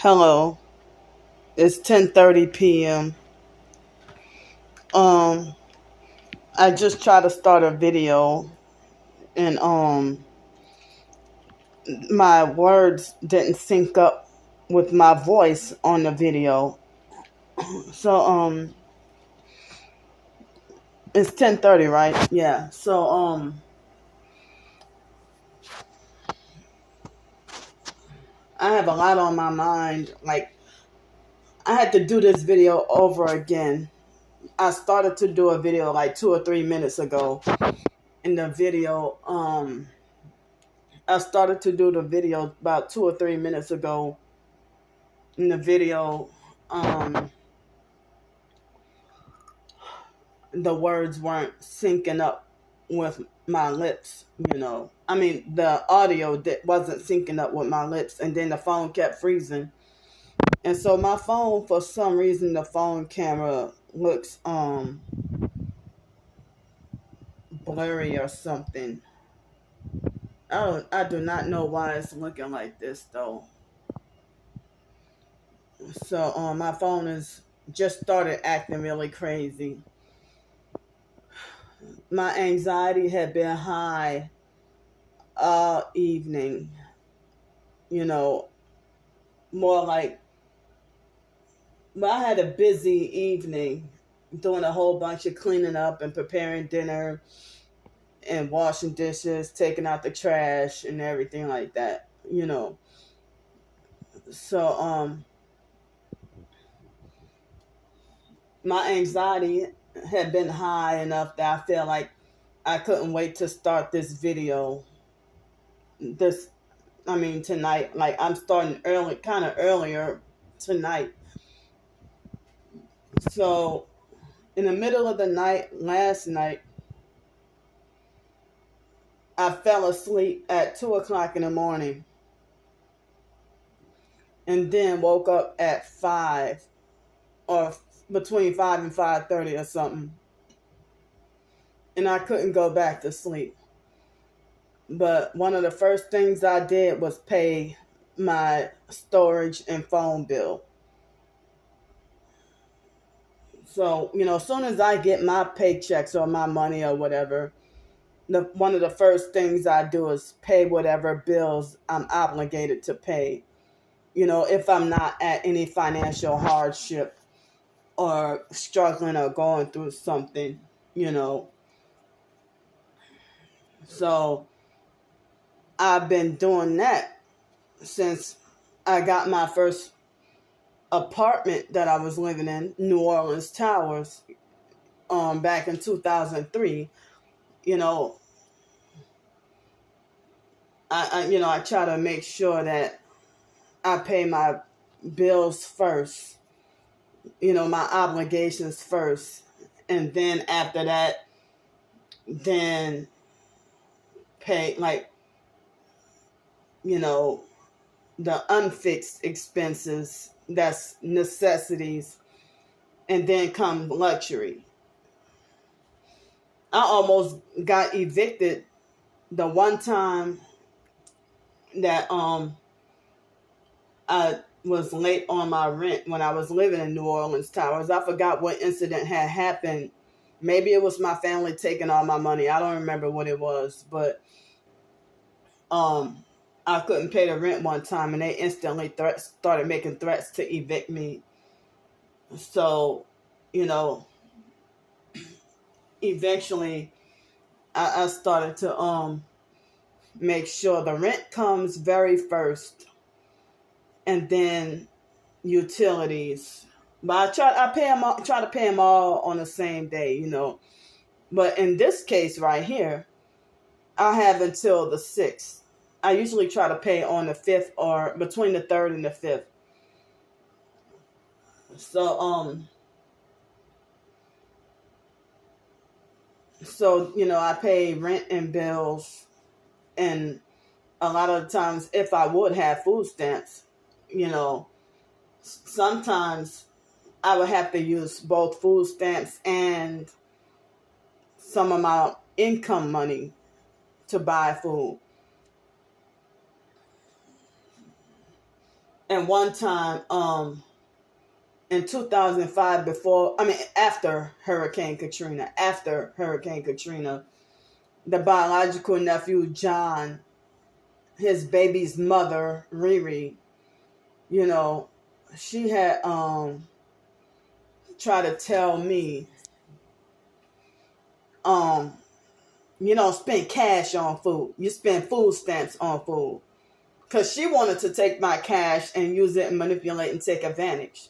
Hello, it's 10:30 p.m. Um, I just tried to start a video and my words didn't sync up with my voice on the video. So it's 10:30, right? Yeah. So I have a lot on my mind. Like I had to do this video over again. I started to do a video like 2 or 3 minutes ago. In the video I started to do the video about 2 or 3 minutes ago. In the video, um, the words weren't syncing up with my lips. I mean, the audio that wasn't syncing up with my lips, and then the phone kept freezing. And so my phone, for some reason, the phone camera looks blurry or something. I do not know why it's looking like this though. So my phone is just started acting really crazy. My anxiety had been high all evening, you know, more like, well, I had a busy evening doing a whole bunch of cleaning up and preparing dinner and washing dishes, taking out the trash and everything like that. So my anxiety had been high enough that I felt like I couldn't wait to start this video. This I mean tonight. Like I'm starting early, kind of earlier tonight. So in the middle of the night last night, I fell asleep at 2 o'clock in the morning and then woke up at 5 or between 5 and 5:30 or something. And I couldn't go back to sleep. But one of the first things I did was pay my storage and phone bill. So, as soon as I get my paychecks or my money or whatever, one of the first things I do is pay whatever bills I'm obligated to pay. If I'm not at any financial hardship or struggling or going through something, you know. So I've been doing that since I got my first apartment that I was living in, New Orleans Towers, back in 2003. You know, I try to make sure that I pay my bills first, my obligations first. And then after that, then pay, like, you know, the unfixed expenses, that's necessities, and then come luxury. I almost got evicted the one time that I was late on my rent when I was living in New Orleans Towers. I forgot what incident had happened. Maybe it was my family taking all my money. I don't remember what it was, but I couldn't pay the rent one time, and they instantly started making threats to evict me. So, you know, eventually, I started to make sure the rent comes very first, and then utilities. But try to pay them all on the same day. But in this case right here, I have until the 6th. I usually try to pay on the 5th or between the 3rd and the 5th. So I pay rent and bills, and a lot of the times, if I would have food stamps, sometimes I would have to use both food stamps and some of my income money to buy food. And one time, in 2005, after Hurricane Katrina, the biological nephew, John, his baby's mother, Riri, you know, she had tried to tell me, you don't spend cash on food. You spend food stamps on food. Because she wanted to take my cash and use it and manipulate and take advantage.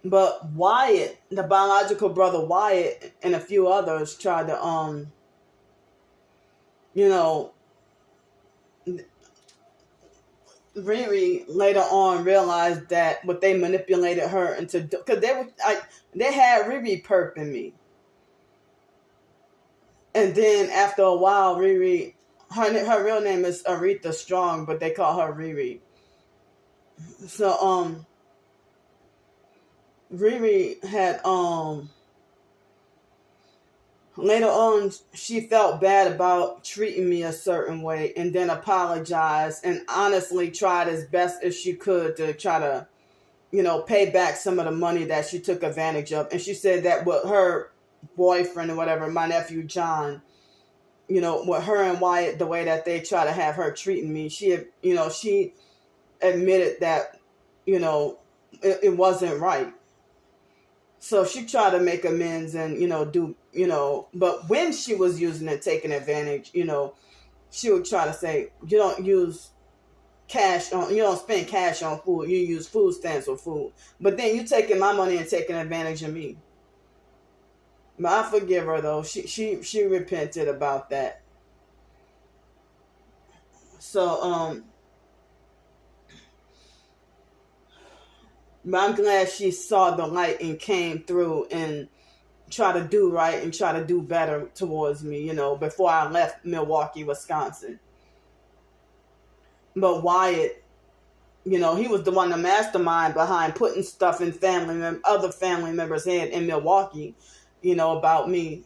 But Wyatt, the biological brother Wyatt, and a few others tried to, you know, Riri later on realized that what they manipulated her into, because they had Riri perping me. And then after a while, Riri, her real name is Aretha Strong, but they call her Riri. So Riri had later on she felt bad about treating me a certain way, and then apologized and honestly tried as best as she could to try to, pay back some of the money that she took advantage of. And she said that with her boyfriend or whatever, my nephew John, with her and Wyatt, the way that they try to have her treating me, she admitted that, it wasn't right. So she tried to make amends and, but when she was using it, taking advantage, she would try to say, you don't spend cash on food. You use food stamps for food. But then you taking my money and taking advantage of me. But I forgive her though. She repented about that. So, but I'm glad she saw the light and came through and try to do right and try to do better towards me, before I left Milwaukee, Wisconsin. But Wyatt, he was the one, the mastermind behind putting stuff in other family members' head in Milwaukee, about me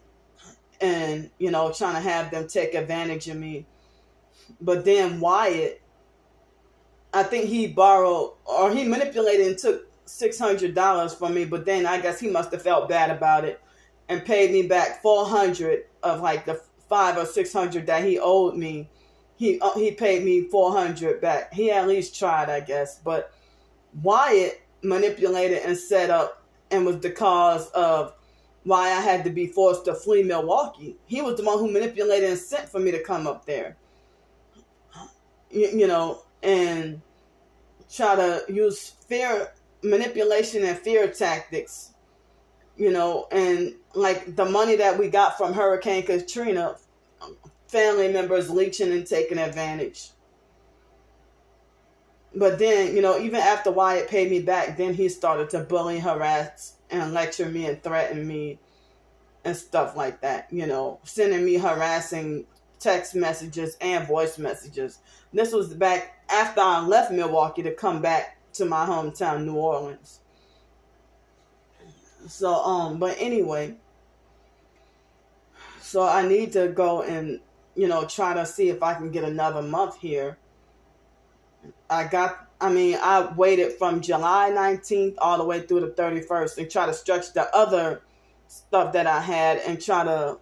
and, trying to have them take advantage of me. But then Wyatt, I think he borrowed or he manipulated and took $600 from me, but then I guess he must have felt bad about it and paid me back $400 of like the $500 or $600 that he owed me. He paid me $400 back. He at least tried, I guess. But Wyatt manipulated and set up and was the cause of why I had to be forced to flee Milwaukee. He was the one who manipulated and sent for me to come up there. And try to use fear, manipulation and fear tactics, and like the money that we got from Hurricane Katrina, family members leeching and taking advantage. But then, even after Wyatt paid me back, then he started to bully, harass, and lecture me and threaten me and stuff like that, sending me harassing text messages and voice messages. This was back after I left Milwaukee to come back to my hometown, New Orleans. So, but anyway, so I need to go and, try to see if I can get another month here. I waited from July 19th all the way through the 31st and try to stretch the other stuff that I had and try to,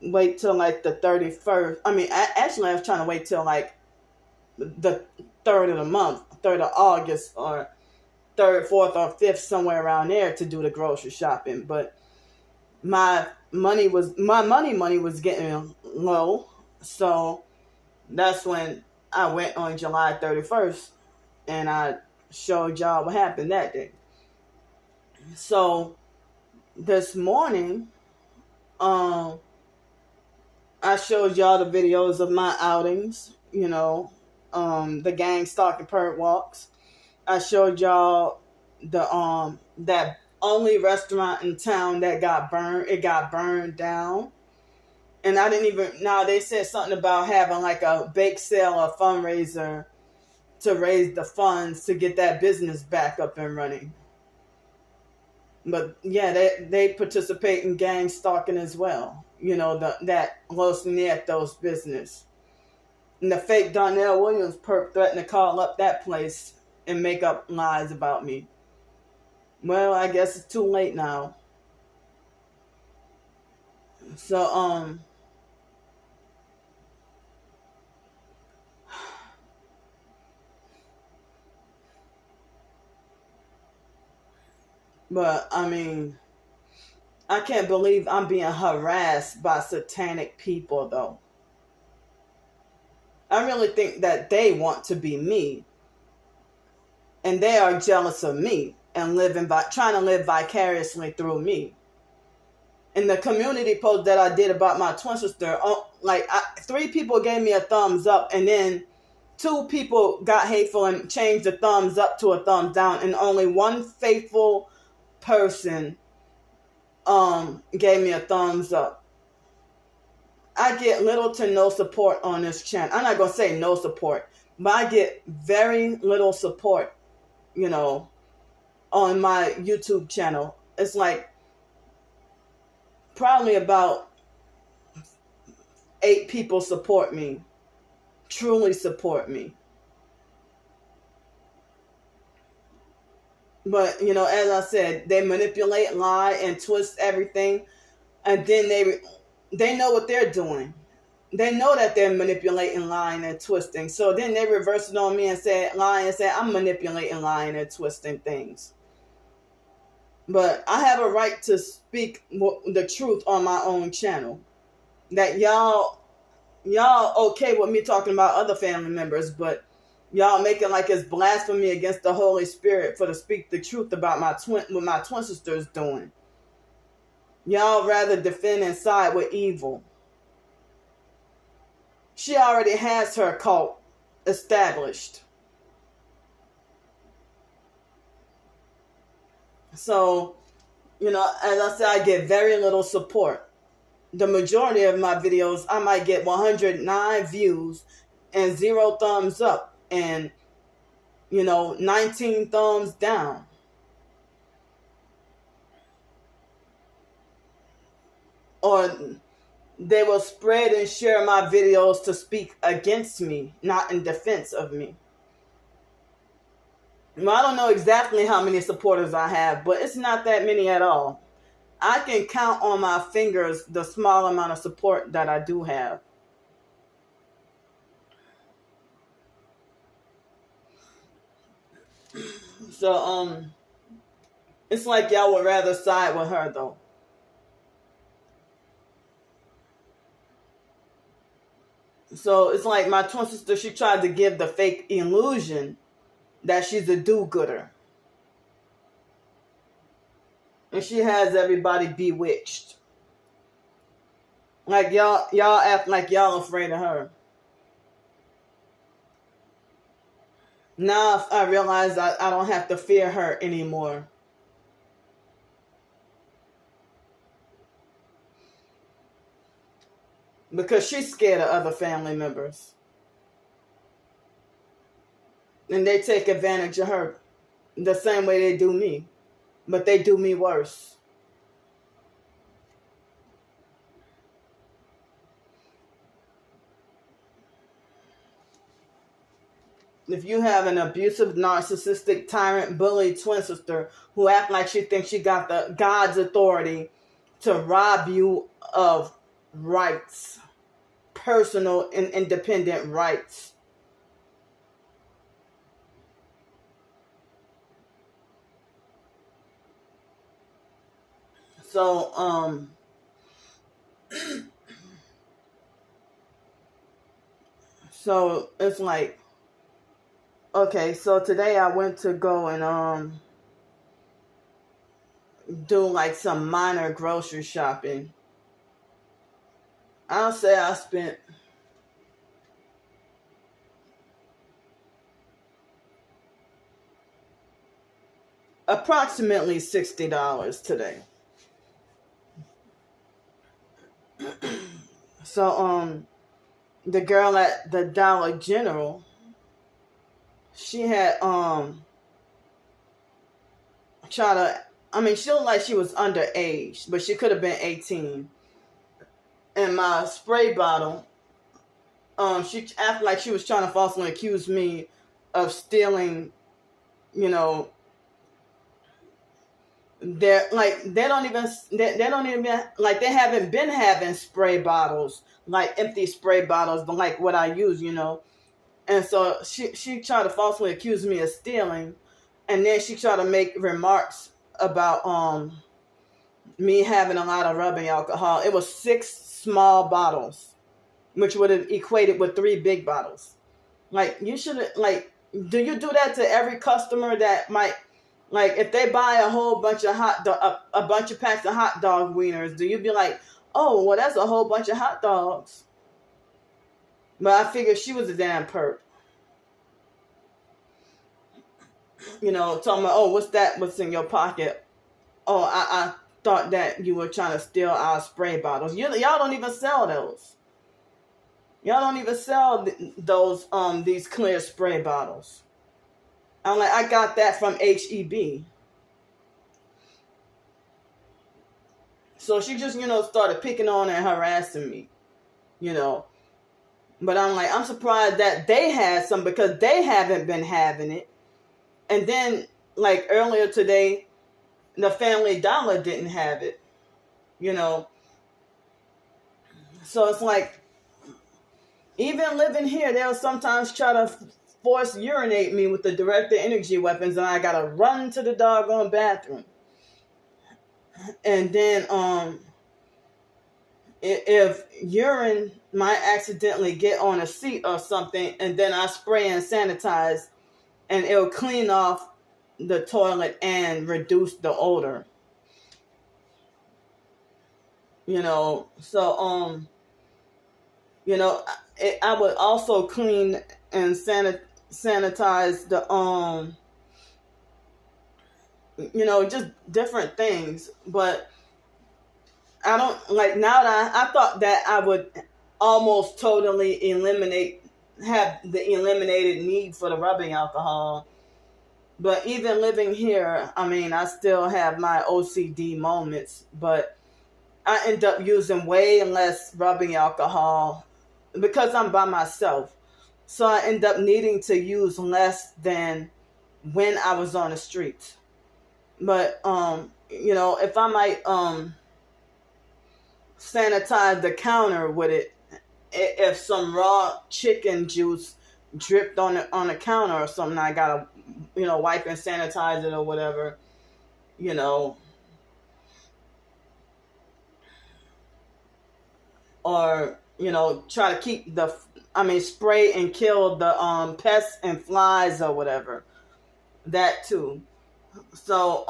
wait till like the 31st. Actually I was trying to wait till like the 3rd of the month, 3rd of August or 3rd, 4th or 5th, somewhere around there to do the grocery shopping. But my money was getting low. So that's when I went on July 31st and I showed y'all what happened that day. So this morning, I showed y'all the videos of my outings, the gang stalking perp walks. I showed y'all the that only restaurant in town that got burned. It got burned down. And I didn't even, now they said something about having like a bake sale or fundraiser to raise the funds to get that business back up and running. But yeah, they participate in gang stalking as well. That Los Nietos business. And the fake Donnell Williams perp threatened to call up that place and make up lies about me. Well, I guess it's too late now. So, but I mean, I can't believe I'm being harassed by satanic people, though. I really think that they want to be me, and they are jealous of me and trying to live vicariously through me. In the community post that I did about my twin sister, 3 people gave me a thumbs up, and then 2 people got hateful and changed the thumbs up to a thumbs down, and only 1 faithful person gave me a thumbs up. I get little to no support on this channel. I'm not gonna say no support, but I get very little support, on my YouTube channel. It's like probably about 8 people support me, truly support me. But, as I said, they manipulate, lie, and twist everything. And then they know what they're doing. They know that they're manipulating, lying, and twisting. So then they reverse it on me and say, I'm manipulating, lying, and twisting things. But I have a right to speak the truth on my own channel. That y'all okay with me talking about other family members, but y'all make it like it's blasphemy against the Holy Spirit for to speak the truth about what my twin sister is doing. Y'all rather defend and side with evil. She already has her cult established. So, as I said, I get very little support. The majority of my videos, I might get 109 views and 0 thumbs up and, 19 thumbs down. Or they will spread and share my videos to speak against me, not in defense of me. Well, I don't know exactly how many supporters I have, but it's not that many at all. I can count on my fingers the small amount of support that I do have. So, it's like y'all would rather side with her, though. So, it's like my twin sister, she tried to give the fake illusion that she's a do-gooder. And she has everybody bewitched. Like y'all act like y'all afraid of her. Now I realize I don't have to fear her anymore. Because she's scared of other family members. And they take advantage of her the same way they do me. But they do me worse. If you have an abusive, narcissistic, tyrant, bully twin sister who act like she thinks she got God's authority to rob you of rights, personal and independent rights. So, so it's like, okay, so today I went to go and do like some minor grocery shopping. I'll say I spent approximately $60 today. So the girl at the Dollar General, she had she looked like she was underage, but she could have been 18. And my spray bottle she acted like she was trying to falsely accuse me of stealing, you know, they don't even like, they haven't been having spray bottles, like empty spray bottles, but like what I use, And so she tried to falsely accuse me of stealing, and then she tried to make remarks about me having a lot of rubbing alcohol. It was 6 small bottles, which would have equated with 3 big bottles. Like, you should, like, do you do that to every customer that might, like, if they buy a whole bunch of a bunch of packs of hot dog wieners, do you be like, oh, well, that's a whole bunch of hot dogs? But I figured she was a damn perp. Talking about, oh, what's that? What's in your pocket? Oh, I thought that you were trying to steal our spray bottles. Y'all don't even sell those. Y'all don't even sell those these clear spray bottles. I'm like, I got that from HEB. So she just, started picking on and harassing me, But I'm like, I'm surprised that they had some, because they haven't been having it. And then, like, earlier today, the Family Dollar didn't have it, So it's like, even living here, they'll sometimes try to force urinate me with the directed energy weapons, and I gotta run to the doggone bathroom. And then if urine might accidentally get on a seat or something, and then I spray and sanitize, and it'll clean off the toilet and reduce the odor. So I would also clean and sanitize the just different things. But I don't, like, now that I thought that I would almost totally have the eliminated need for the rubbing alcohol. But even living here, I mean, I still have my OCD moments, but I end up using way less rubbing alcohol because I'm by myself. So I end up needing to use less than when I was on the streets. But, if I might sanitize the counter with it, if some raw chicken juice dripped on the counter or something, I gotta, wipe and sanitize it or whatever, or, try to keep spray and kill the pests and flies or whatever, that too. So,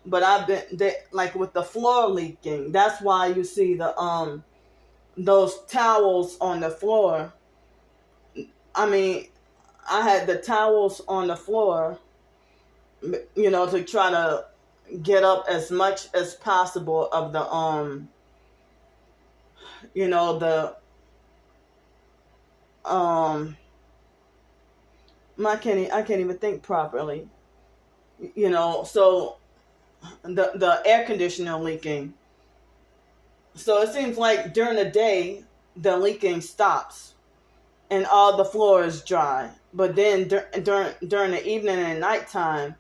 but I've been, like, with the floor leaking, that's why you see the those towels on the floor. I had the towels on the floor, to try to get up as much as possible of the I can't even think properly. So the air conditioner leaking. So it seems like during the day the leaking stops and all the floor is dry. But then during the evening and nighttime,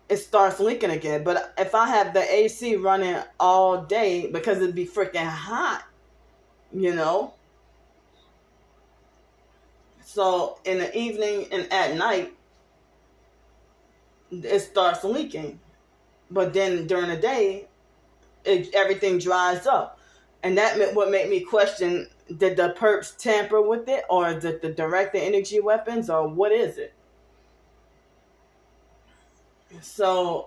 it starts leaking again. But if I have the AC running all day, because it'd be freaking hot, So in the evening and at night, it starts leaking. But then during the day, everything dries up. And that would make me question, did the perps tamper with it, or did the directed energy weapons, or what is it? So,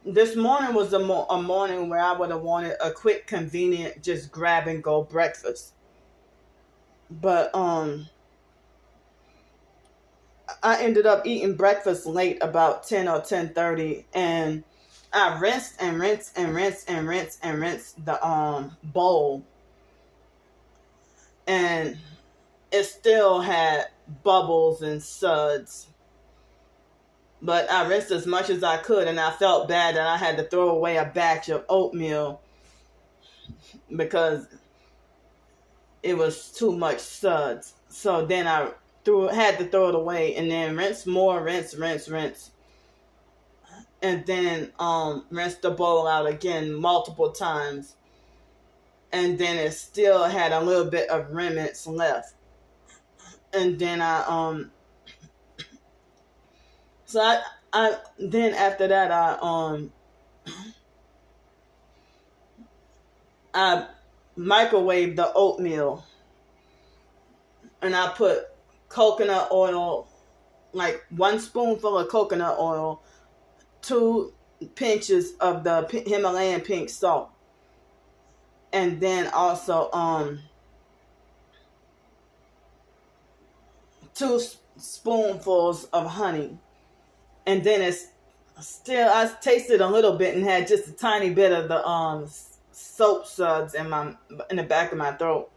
this morning was a morning where I would have wanted a quick, convenient, just grab and go breakfast. But, I ended up eating breakfast late, about 10 or 10:30, and I rinsed the bowl, and it still had bubbles and suds. But I rinsed as much as I could, and I felt bad that I had to throw away a batch of oatmeal because it was too much suds. So then I had to throw it away, and then rinse more, rinse, and then rinse the bowl out again multiple times, and then it still had a little bit of remnants left. And then I then after that I microwaved the oatmeal, and I put coconut oil, like 1 spoonful of coconut oil, 2 pinches of the Himalayan pink salt, and then also 2 spoonfuls of honey. And then it's still, I tasted a little bit and had just a tiny bit of the soap suds in the back of my throat.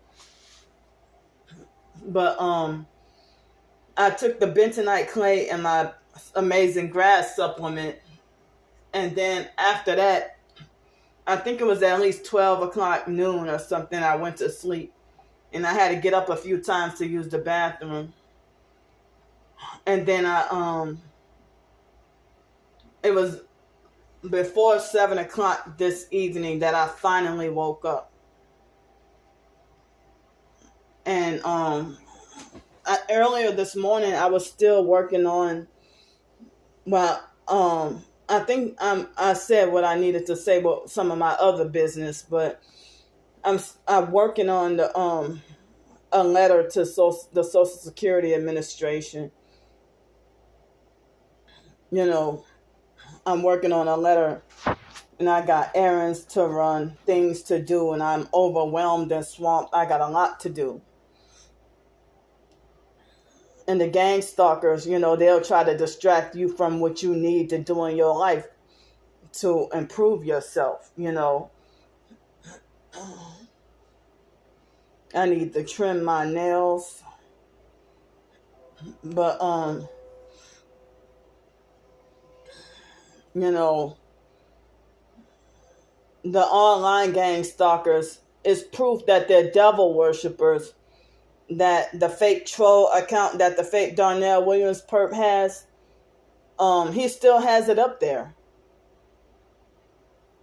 But I took the bentonite clay and my amazing grass supplement, and then after that, I think it was at least 12 o'clock noon or something, I went to sleep, and I had to get up a few times to use the bathroom. And then it was before 7 o'clock this evening that I finally woke up. And earlier this morning, I was still working on, I think I said what I needed to say about some of my other business, but I'm working on a letter to the Social Security Administration. You know, I'm working on a letter, and I got errands to run, things to do, and I'm overwhelmed and swamped. I got a lot to do. And the gang stalkers, they'll try to distract you from what you need to do in your life to improve yourself. I need to trim my nails. But, the online gang stalkers is proof that they're devil worshippers, that the fake troll account that the fake Darnell Williams perp has, he still has it up there.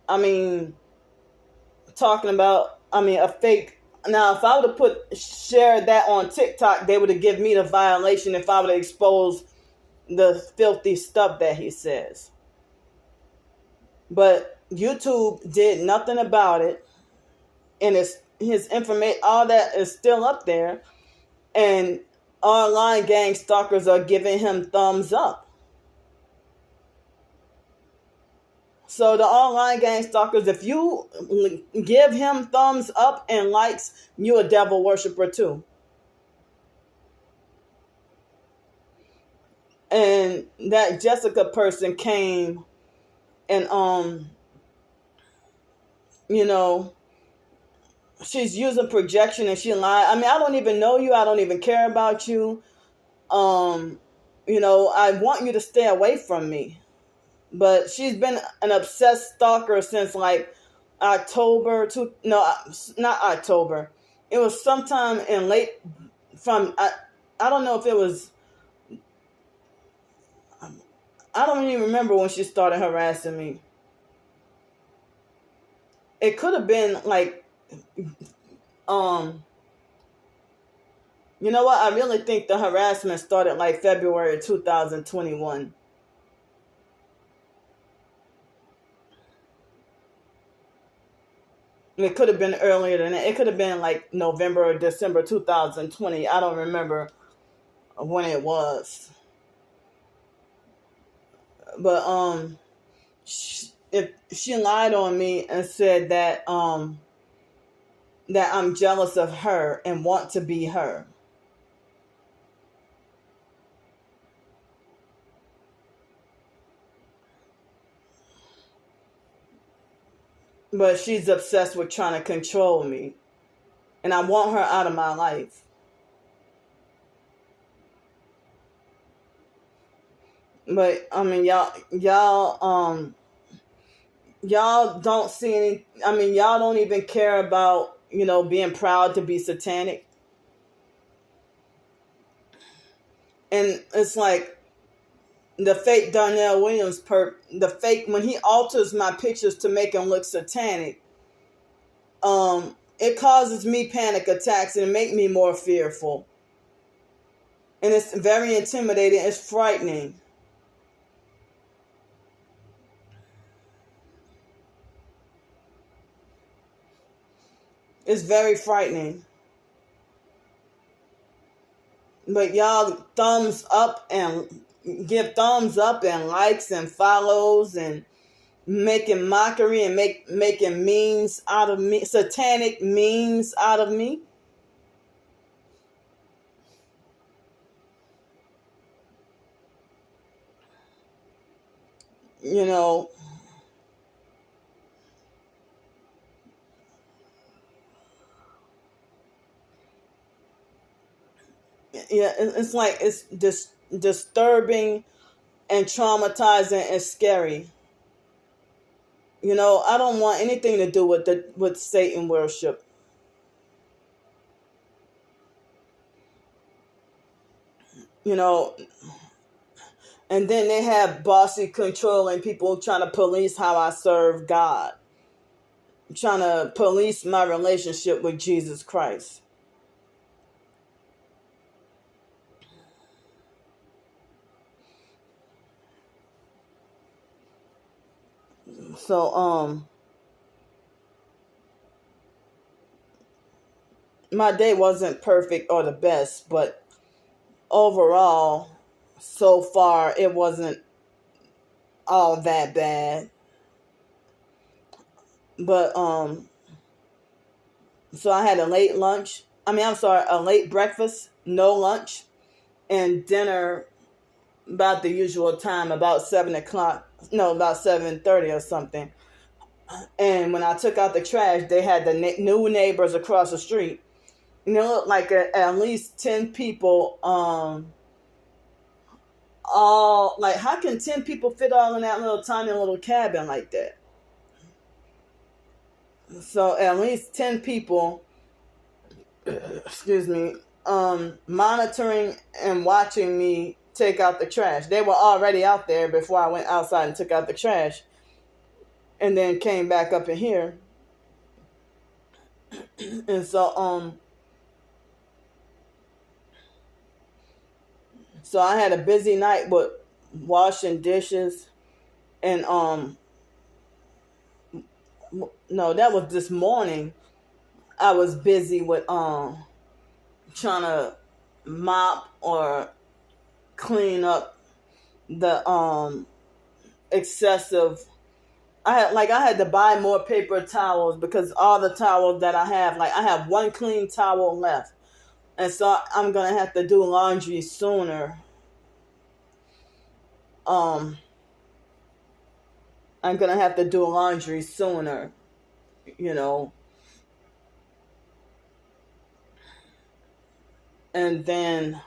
I mean, talking about, a fake. Now, if I would have shared that on TikTok, they would have given me the violation if I would have exposed the filthy stuff that he says. But YouTube did nothing about it, and his information, all that is still up there, and online gang stalkers are giving him thumbs up. So the online gang stalkers, if you give him thumbs up and likes, you're a devil worshiper too. And that Jessica person came and she's using projection, and she lied. I don't even know you. I don't even care about you. I want you to stay away from me. But she's been an obsessed stalker since like October. Not October. It was sometime in late I don't know if it was. I don't even remember when she started harassing me. It could have been like, you know what? I really think the harassment started like February 2021. It could have been earlier than that. It could have been like November or December 2020. I don't remember when it was. But she lied on me and said that that I'm jealous of her and want to be her. But she's obsessed with trying to control me, and I want her out of my life. But y'all y'all don't see any, I mean, y'all don't even care about, being proud to be satanic. And it's like the fake Darnell Williams the fake, when he alters my pictures to make him look satanic, it causes me panic attacks and make me more fearful. And it's very intimidating. It's frightening. It's very frightening. But y'all give thumbs up and likes and follows and making mockery and making memes out of me, satanic memes out of me. You know, yeah, it's like it's disturbing and traumatizing and scary. I don't want anything to do with Satan worship. You know, and then they have bossy, controlling people trying to police how I serve God, trying to police my relationship with Jesus Christ. So, my day wasn't perfect or the best, but overall, so far, it wasn't all that bad. But, so I had a late lunch. A late breakfast, no lunch, and dinner about the usual time, about 7 o'clock. No, about 7:30 or something. And when I took out the trash, they had the new neighbors across the street. It looked like at least 10 people. All like, how can 10 people fit all in that tiny little cabin like that? So at least 10 people, excuse me, monitoring and watching me take out the trash. They were already out there before I went outside and took out the trash, and then came back up in here. And so I had a busy night with washing dishes, and no, that was this morning. I was busy with trying to mop or clean up the excessive. I had to buy more paper towels because all the towels that I have, like, I have one clean towel left, and so I'm gonna have to do laundry sooner. I'm gonna have to do laundry sooner, you know. And then,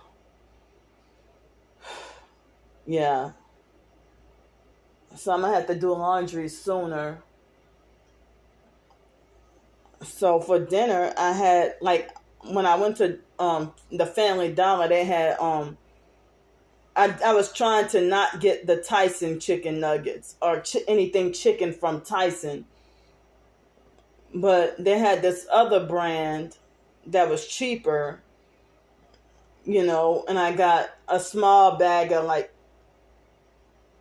yeah. So I'm gonna have to do laundry sooner. So for dinner, I had, like, when I went to the Family Dollar, they had I was trying to not get the Tyson chicken nuggets or anything chicken from Tyson, but they had this other brand that was cheaper, and I got a small bag of, like,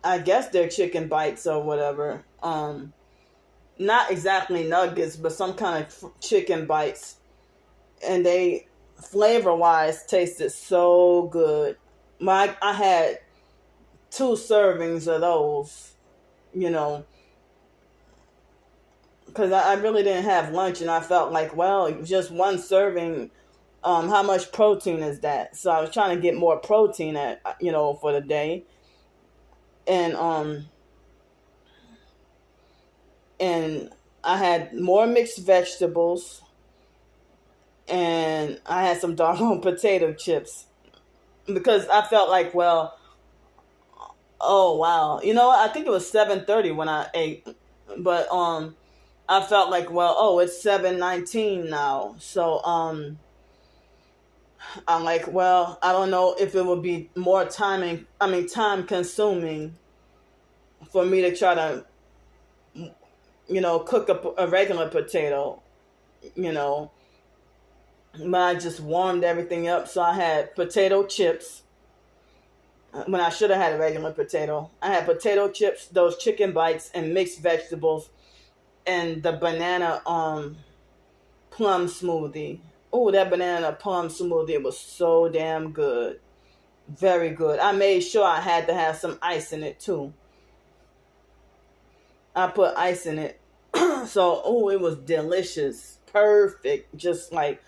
I guess they're chicken bites or whatever. Not exactly nuggets, but some kind of chicken bites. And they, flavor-wise, tasted so good. I had 2 servings of those, because I really didn't have lunch, and I felt like, well, just one serving, how much protein is that? So I was trying to get more protein for the day. And and I had more mixed vegetables, and I had some doggone potato chips, because I felt like, well, oh wow, I think it was 7:30 when I ate. But I felt like, well, oh, it's 7:19 now. So I'm like, well, I don't know if it would be more time consuming for me to try to, cook a regular potato, you know. But I just warmed everything up. So I had potato chips when I should have had a regular potato. I had potato chips, those chicken bites, and mixed vegetables, and the banana plum smoothie. Oh, that banana plum smoothie was so damn good. Very good. I made sure I had to have some ice in it too. I put ice in it. So, oh, it was delicious. Perfect. Just like,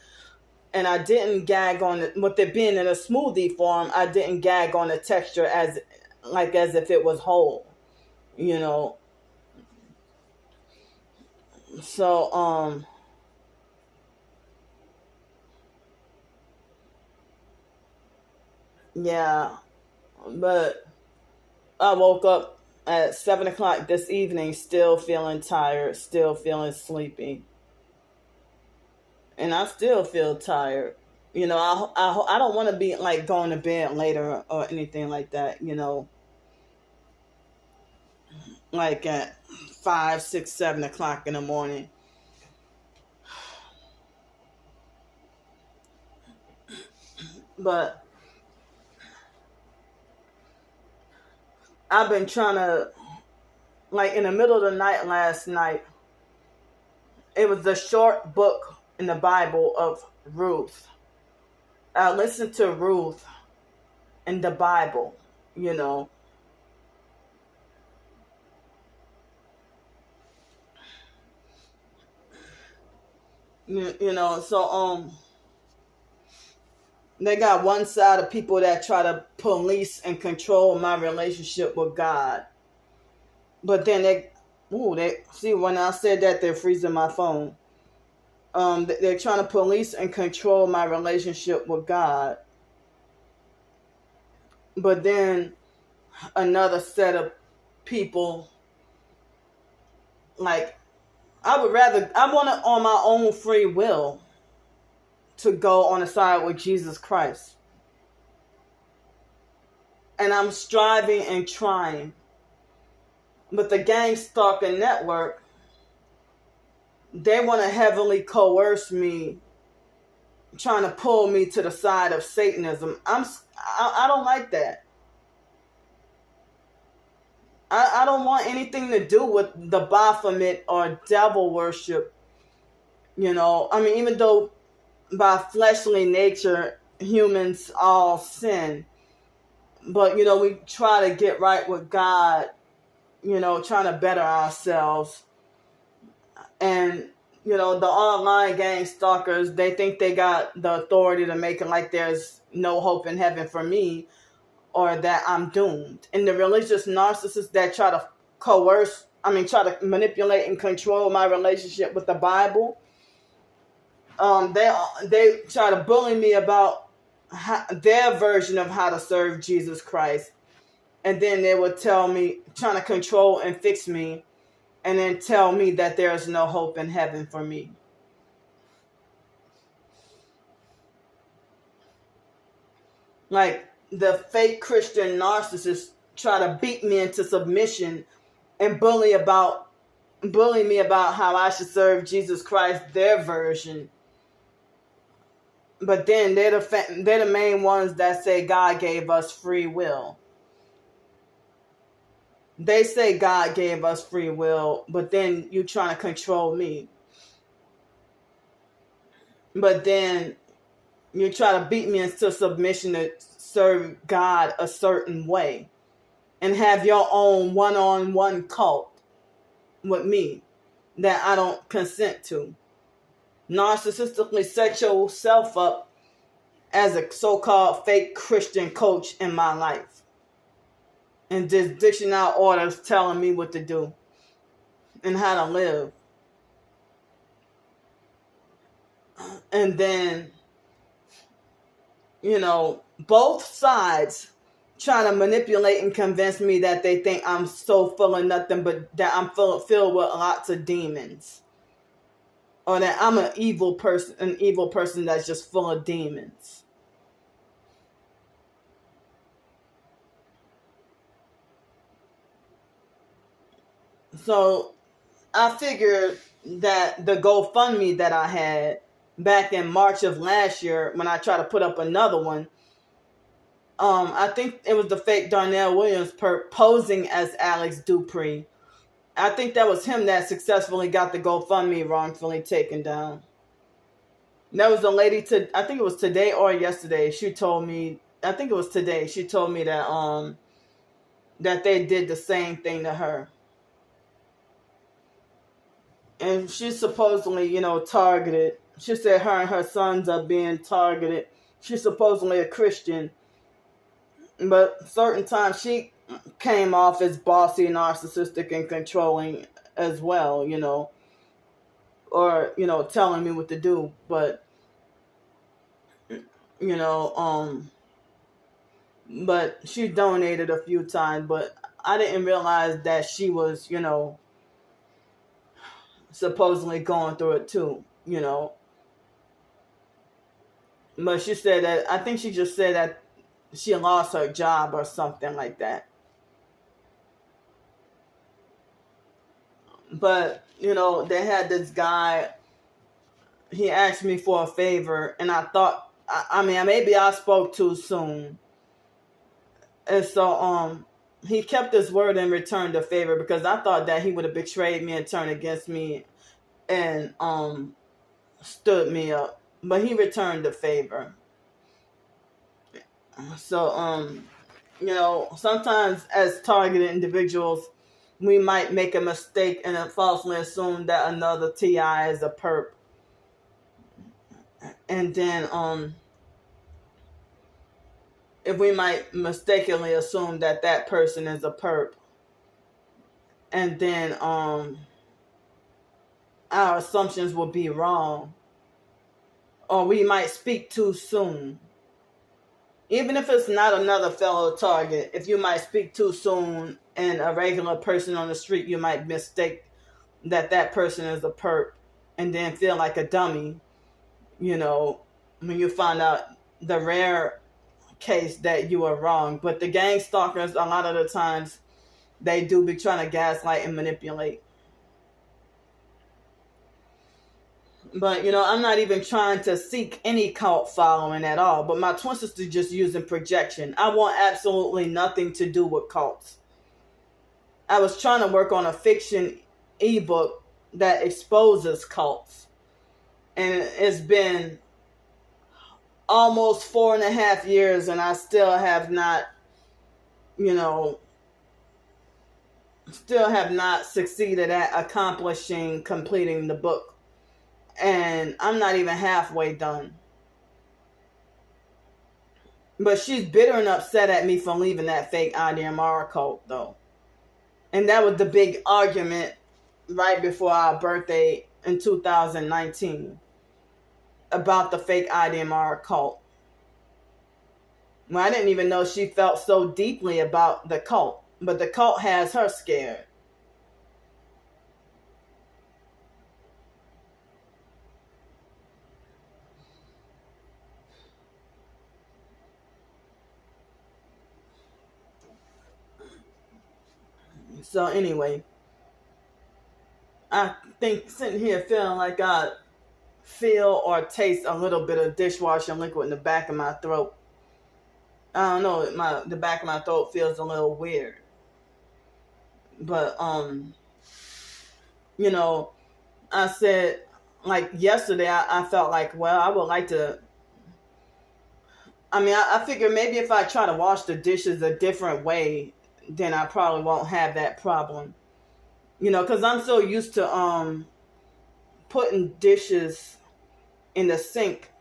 and I didn't gag on it. With it being in a smoothie form, I didn't gag on the texture as if it was whole, you know. So, yeah, but I woke up at 7 o'clock this evening, still feeling tired, still feeling sleepy, and I still feel tired. I don't want to be like going to bed later or anything like that. Like at 5, 6, 7 o'clock in the morning. But I've been trying to, like, in the middle of the night last night. It was the short book in the Bible of Ruth. I listened to Ruth in the Bible, you know. So they got one side of people that try to police and control my relationship with God. But then they see, when I said that, they're freezing my phone. They're trying to police and control my relationship with God. But then another set of people, like, I want it on my own free will to go on the side with Jesus Christ. And I'm striving and trying. But the gang stalking network, they want to heavily coerce me, trying to pull me to the side of Satanism. I don't like that. I don't want anything to do with the Baphomet or devil worship. Even though by fleshly nature humans all sin, but we try to get right with God, trying to better ourselves. And the online gang stalkers, they think they got the authority to make it like there's no hope in heaven for me, or that I'm doomed. And the religious narcissists that try to try to manipulate and control my relationship with the Bible, they try to bully me about their version of how to serve Jesus Christ. And then they would tell me, trying to control and fix me, and then tell me that there is no hope in heaven for me. Like, the fake Christian narcissists try to beat me into submission and bully me about how I should serve Jesus Christ, their version. But then they're the main ones that say God gave us free will. They say God gave us free will, but then you trying to control me. But then you try to beat me into submission to serve God a certain way and have your own one-on-one cult with me that I don't consent to. Narcissistically set yourself up as a so-called fake Christian coach in my life, and just dishing out orders telling me what to do and how to live. And then, both sides trying to manipulate and convince me that they think I'm so full of nothing, but that I'm filled with lots of demons. Or that I'm an evil person that's just full of demons. So I figured that the GoFundMe that I had back in March of last year, when I tried to put up another one, I think it was the fake Darnell Williams posing as Alex Dupree. I think that was him that successfully got the GoFundMe wrongfully taken down. There was a lady I think it was today or yesterday. She told me, I think it was today. She told me that that they did the same thing to her. And she's supposedly, targeted. She said her and her sons are being targeted. She's supposedly a Christian. But certain times she came off as bossy, narcissistic, and controlling as well, or, telling me what to do. But, but she donated a few times, but I didn't realize that she was, supposedly going through it too, But she said that, I think she just said that she lost her job or something like that. But, they had this guy, he asked me for a favor, and I thought, maybe I spoke too soon. And so, he kept his word and returned the favor, because I thought that he would have betrayed me and turned against me and, stood me up. But he returned the favor. So, sometimes as targeted individuals, we might make a mistake and falsely assume that another TI is a perp. And then, if we might mistakenly assume that that person is a perp, and then, our assumptions will be wrong. Or we might speak too soon. Even if it's not another fellow target, if you might speak too soon and a regular person on the street, you might mistake that person is a perp and then feel like a dummy, when you find out the rare case that you are wrong. But the gang stalkers, a lot of the times, they do be trying to gaslight and manipulate. But, I'm not even trying to seek any cult following at all. But my twin sister just using projection. I want absolutely nothing to do with cults. I was trying to work on a fiction ebook that exposes cults. And it's been almost 4.5 years, and I still have not, succeeded at completing the book. And I'm not even halfway done. But she's bitter and upset at me for leaving that fake IDMR cult, though. And that was the big argument right before our birthday in 2019 about the fake IDMR cult. Well, I didn't even know she felt so deeply about the cult. But the cult has her scared. So anyway, I think sitting here feeling like I feel or taste a little bit of dishwashing liquid in the back of my throat. I don't know, the back of my throat feels a little weird. But, I said, like yesterday, I felt like, well, I would like to, I figure maybe if I try to wash the dishes a different way, then I probably won't have that problem. Because I'm so used to putting dishes in the sink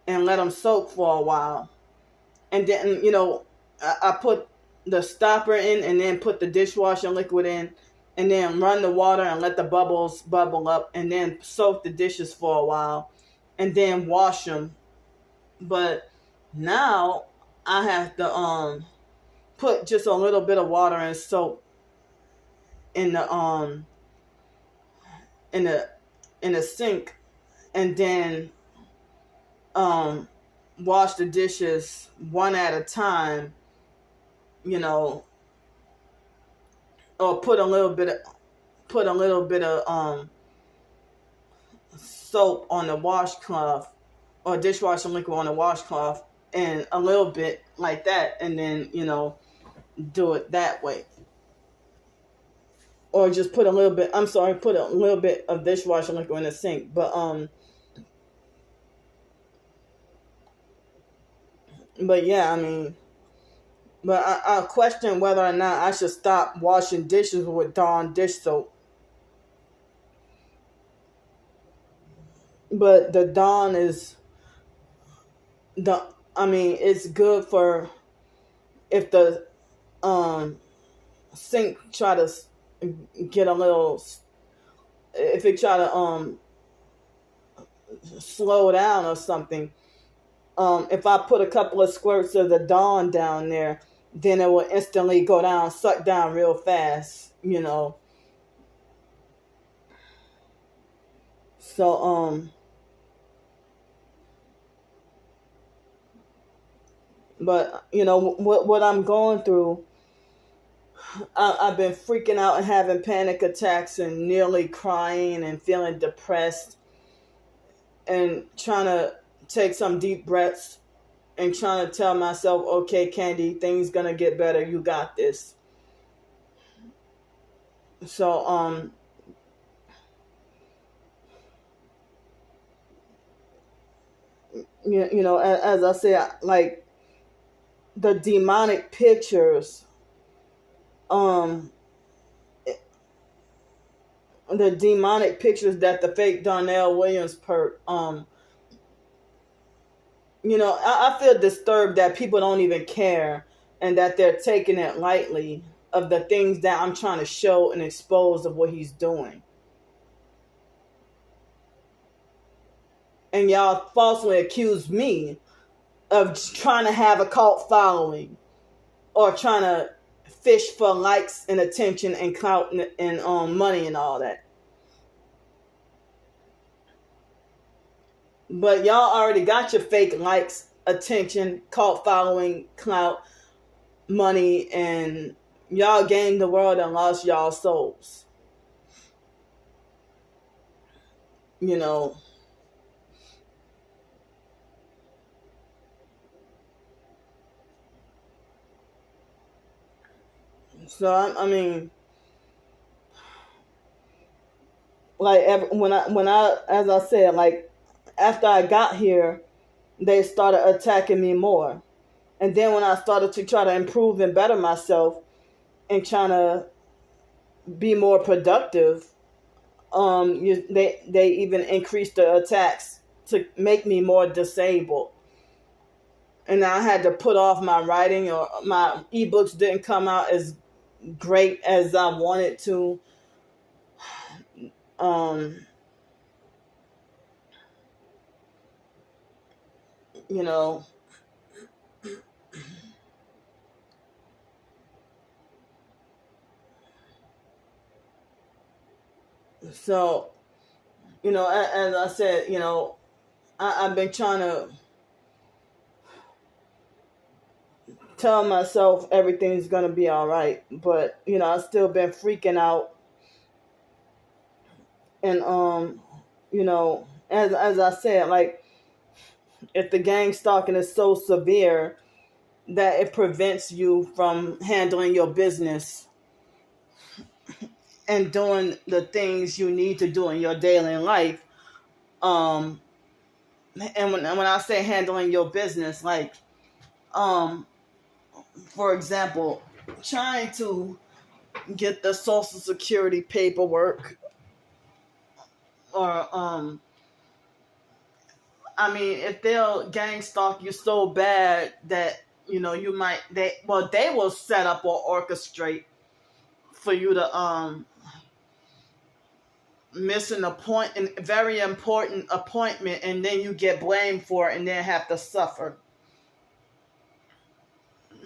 and let them soak for a while. And then, I put the stopper in and then put the dishwashing liquid in and then run the water and let the bubbles bubble up and then soak the dishes for a while and then wash them. But now I have to put just a little bit of water and soap in the in the in the sink, and then wash the dishes one at a time, you know, or put a little bit of soap on the washcloth, or dishwashing liquid on the washcloth, and a little bit like that, and then, do it that way. Or just put a little bit of dishwashing liquid in the sink. But yeah, I mean, but I question whether or not I should stop washing dishes with Dawn dish soap. But the Dawn it's good for if the sink try to get a little, if it try to slow down or something. If I put a couple of squirts of the Dawn down there, then it will instantly go down, suck down real fast, So, but what I'm going through, I've been freaking out and having panic attacks and nearly crying and feeling depressed, and trying to take some deep breaths and trying to tell myself, okay, Candy, things gonna get better. You got this. So, as I say, like the demonic pictures, that the fake Darnell Williams I feel disturbed that people don't even care, and that they're taking it lightly, of the things that I'm trying to show and expose of what he's doing. And y'all falsely accuse me of trying to have a cult following, or trying to fish for likes and attention and clout and money and all that. But y'all already got your fake likes, attention, cult following, clout, money, and y'all gained the world and lost y'all souls. So I mean, like when I as I said, like after I got here, they started attacking me more, and then when I started to try to improve and better myself and trying to be more productive, they even increased the attacks to make me more disabled. And I had to put off my writing, or my ebooks didn't come out as great as I wanted to. So, as I said, I've been trying to tell myself everything's gonna be all right, but I've still been freaking out, and as I said, like if the gang stalking is so severe that it prevents you from handling your business and doing the things you need to do in your daily life. And when I say handling your business, like, for example, trying to get the Social Security paperwork, or if they'll gang stalk you so bad that you might, they will set up or orchestrate for you to miss a very important appointment, and then you get blamed for it and then have to suffer.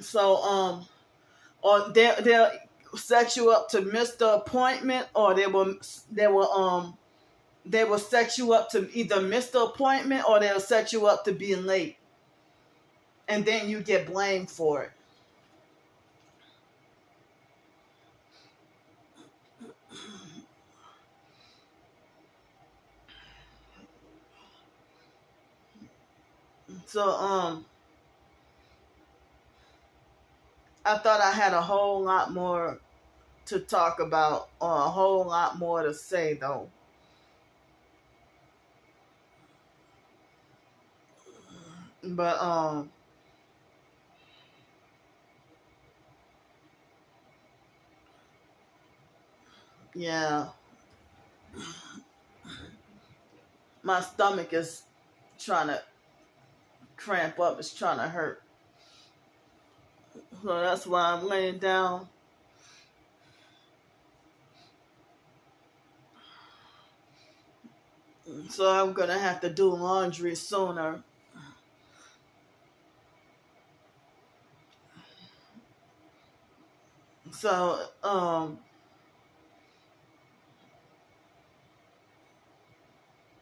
So or they'll set you up to miss the appointment, or they will set you up to either miss the appointment or they'll set you up to being late, and then you get blamed for it. So I thought I had a whole lot more to talk about, or a whole lot more to say, though. But yeah, my stomach is trying to cramp up. It's trying to hurt. So that's why I'm laying down. So I'm gonna have to do laundry sooner. So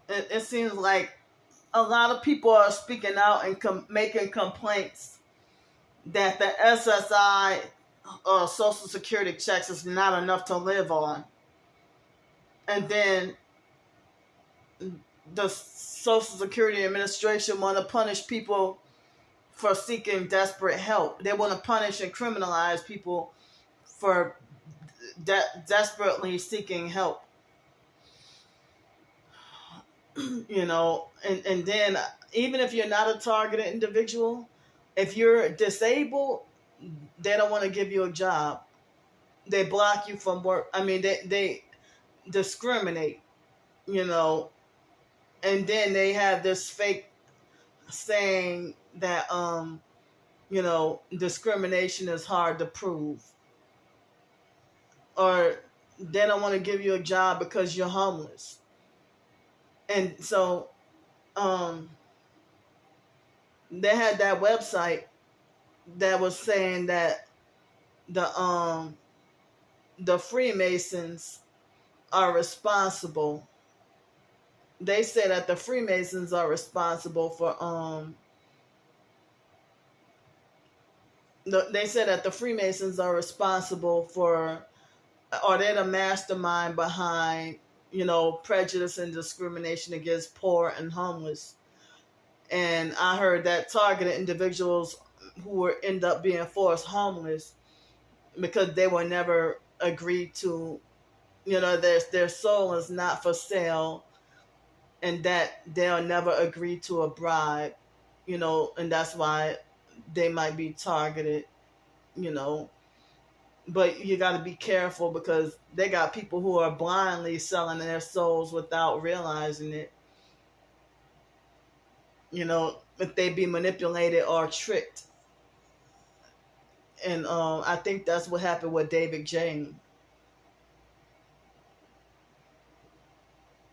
it seems like a lot of people are speaking out and making complaints that the SSI Social Security checks is not enough to live on. And then the Social Security Administration want to punish people for seeking desperate help. They want to punish and criminalize people for desperately seeking help. You know, and then even if you're not a targeted individual, if you're disabled, they don't want to give you a job. They block you from work. I mean, they discriminate, you know, and then they have this fake saying that you know, discrimination is hard to prove, or they don't want to give you a job because you're homeless. And so they had that website that was saying that the Freemasons are responsible. They say that the Freemasons are responsible for they said that the Freemasons are responsible for, or they're the mastermind behind, you know, prejudice and discrimination against poor and homeless. And I heard that targeted individuals who end up being forced homeless because they were never agreed to, you know, their soul is not for sale, and that they'll never agree to a bribe, you know, and that's why they might be targeted, you know. But you got to be careful because they got people who are blindly selling their souls without realizing it. You know, if they be manipulated or tricked. And I think that's what happened with David Jane.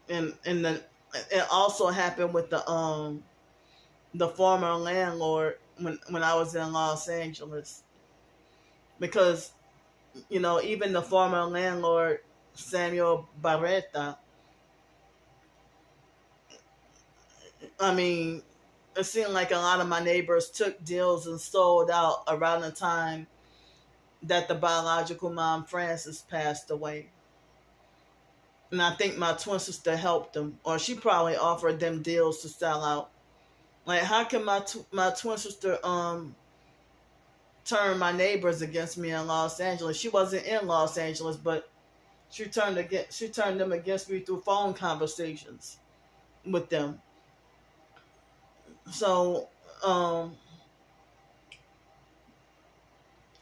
And it also happened with the former landlord when I was in Los Angeles. Because, you know, even the former landlord, Samuel Barreta, I mean, it seemed like a lot of my neighbors took deals and sold out around the time that the biological mom, Frances, passed away. And I think my twin sister helped them, or she probably offered them deals to sell out. Like, how can my twin sister turn my neighbors against me in Los Angeles? She wasn't in Los Angeles, but she turned them against me through phone conversations with them. So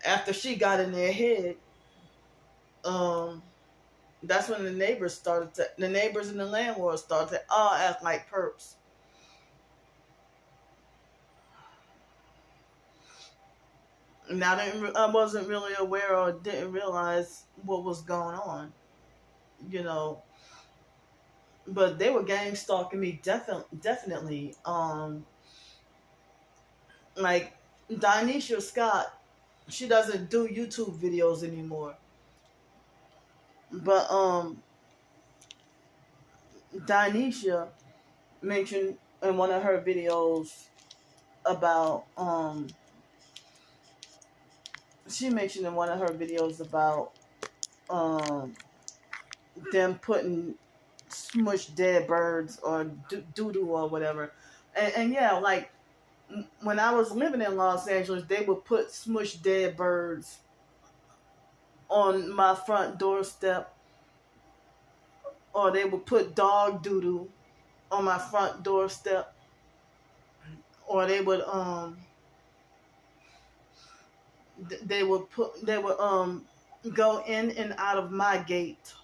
after she got in their head, that's when the neighbors and the landlord started to all act like perps. And I wasn't really aware or didn't realize what was going on, you know. But they were gang stalking me definitely. Like Dionysia Scott, She doesn't do YouTube videos anymore. But Dinesha mentioned in one of her videos about she mentioned in one of her videos about um them putting smushed dead birds or doo-doo or whatever. And yeah, like when I was living in Los Angeles, they would put smushed dead birds on my front doorstep, or they would put dog doo-doo on my front doorstep, or they would go in and out of my gate,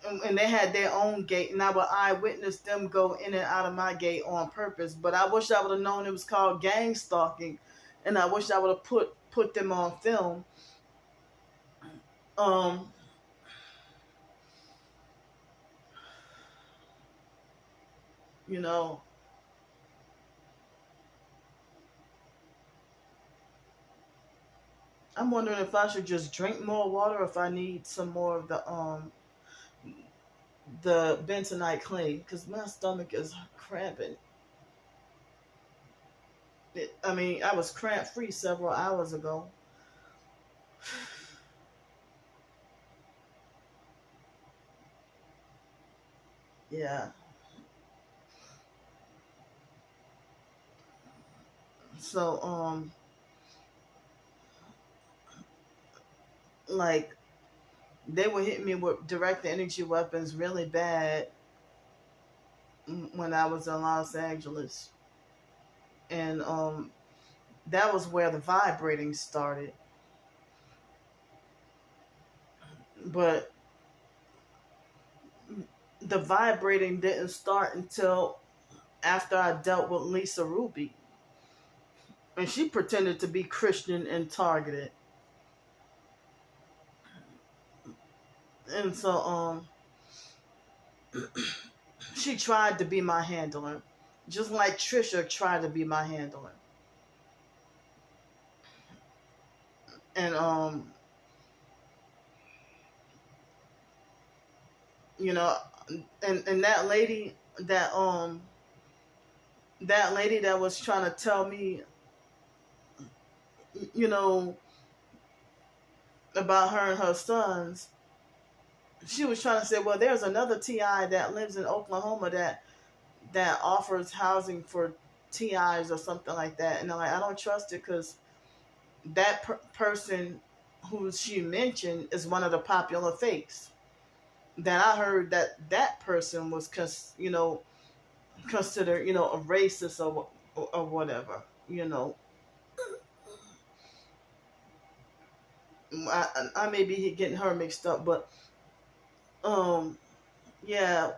and they had their own gate, and I would eyewitness them go in and out of my gate on purpose. But I wish I would have known it was called gang stalking, and I wish I would have put them on film. Um, you know, I'm wondering if I should just drink more water, or if I need some more of the bentonite clay, because my stomach is cramping. I mean, I was cramp free several hours ago. Yeah. So, like, they were hitting me with direct energy weapons really bad when I was in Los Angeles. And that was where the vibrating started. But the vibrating didn't start until after I dealt with Lisa Ruby. And she pretended to be Christian and targeted. And so she tried to be my handler. Just like Trisha tried to be my handler. And you know, and that lady that was trying to tell me, you know, about her and her sons, she was trying to say, well, there's another TI that lives in Oklahoma that offers housing for TIs or something like that. And I'm like, I don't trust it, because that person who she mentioned is one of the popular fakes. That I heard that person was, considered, a racist or whatever. I may be getting her mixed up, but yeah,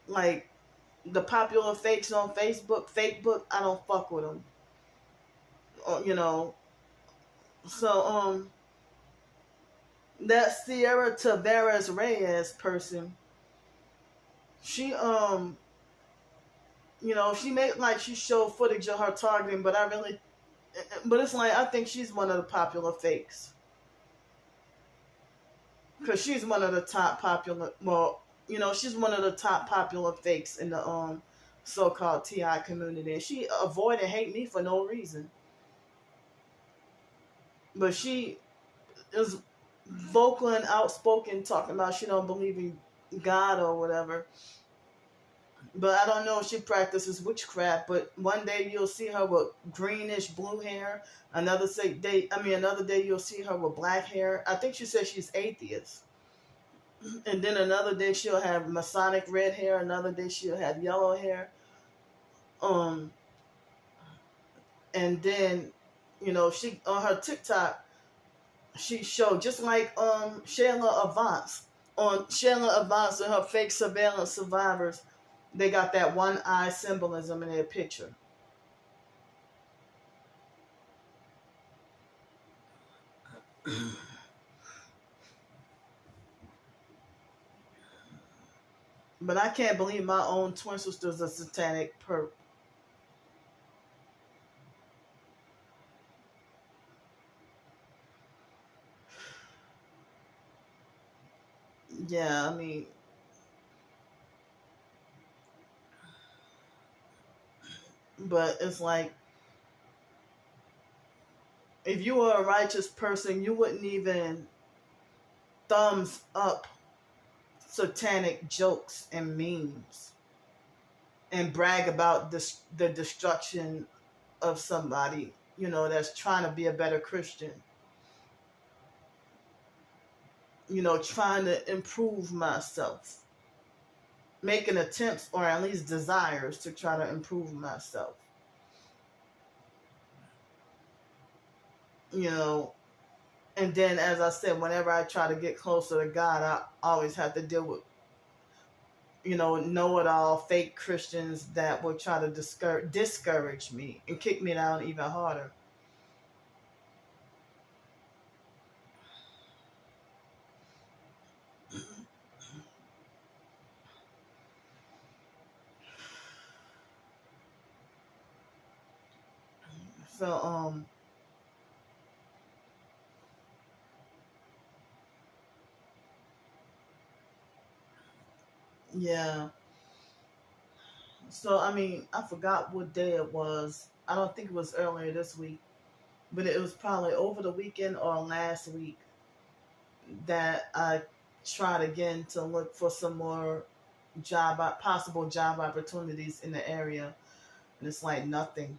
like the popular fakes on Facebook, I don't fuck with them. You know, so that Sierra Tavares Reyes person, she she made like she showed footage of her targeting, but it's like I think she's one of the popular fakes, because she's one of the top popular. Well, she's one of the top popular fakes in the so-called TI community, and she avoid and hate me for no reason. But she is vocal and outspoken, talking about she don't believe in God or whatever. But I don't know if she practices witchcraft. But one day you'll see her with greenish blue hair. Another day you'll see her with black hair. I think she says she's atheist. And then another day she'll have Masonic red hair. Another day she'll have yellow hair. Um, and then, she on her TikTok, she showed just like Shayla Avance. On Shayla Avance and her fake surveillance survivors, they got that one eye symbolism in their picture. But I can't believe my own twin sister's a satanic perp. Yeah, I mean, but it's like, if you were a righteous person, you wouldn't even thumbs up satanic jokes and memes and brag about the destruction of somebody, that's trying to be a better Christian, trying to improve myself, making attempts or at least desires to try to improve myself. You know, and then, as I said, whenever I try to get closer to God, I always have to deal with, know-it-all fake Christians that will try to discourage me and kick me down even harder. So, yeah. So, I mean, I forgot what day it was. I don't think it was earlier this week, but it was probably over the weekend or last week that I tried again to look for some more possible job opportunities in the area, and it's like nothing,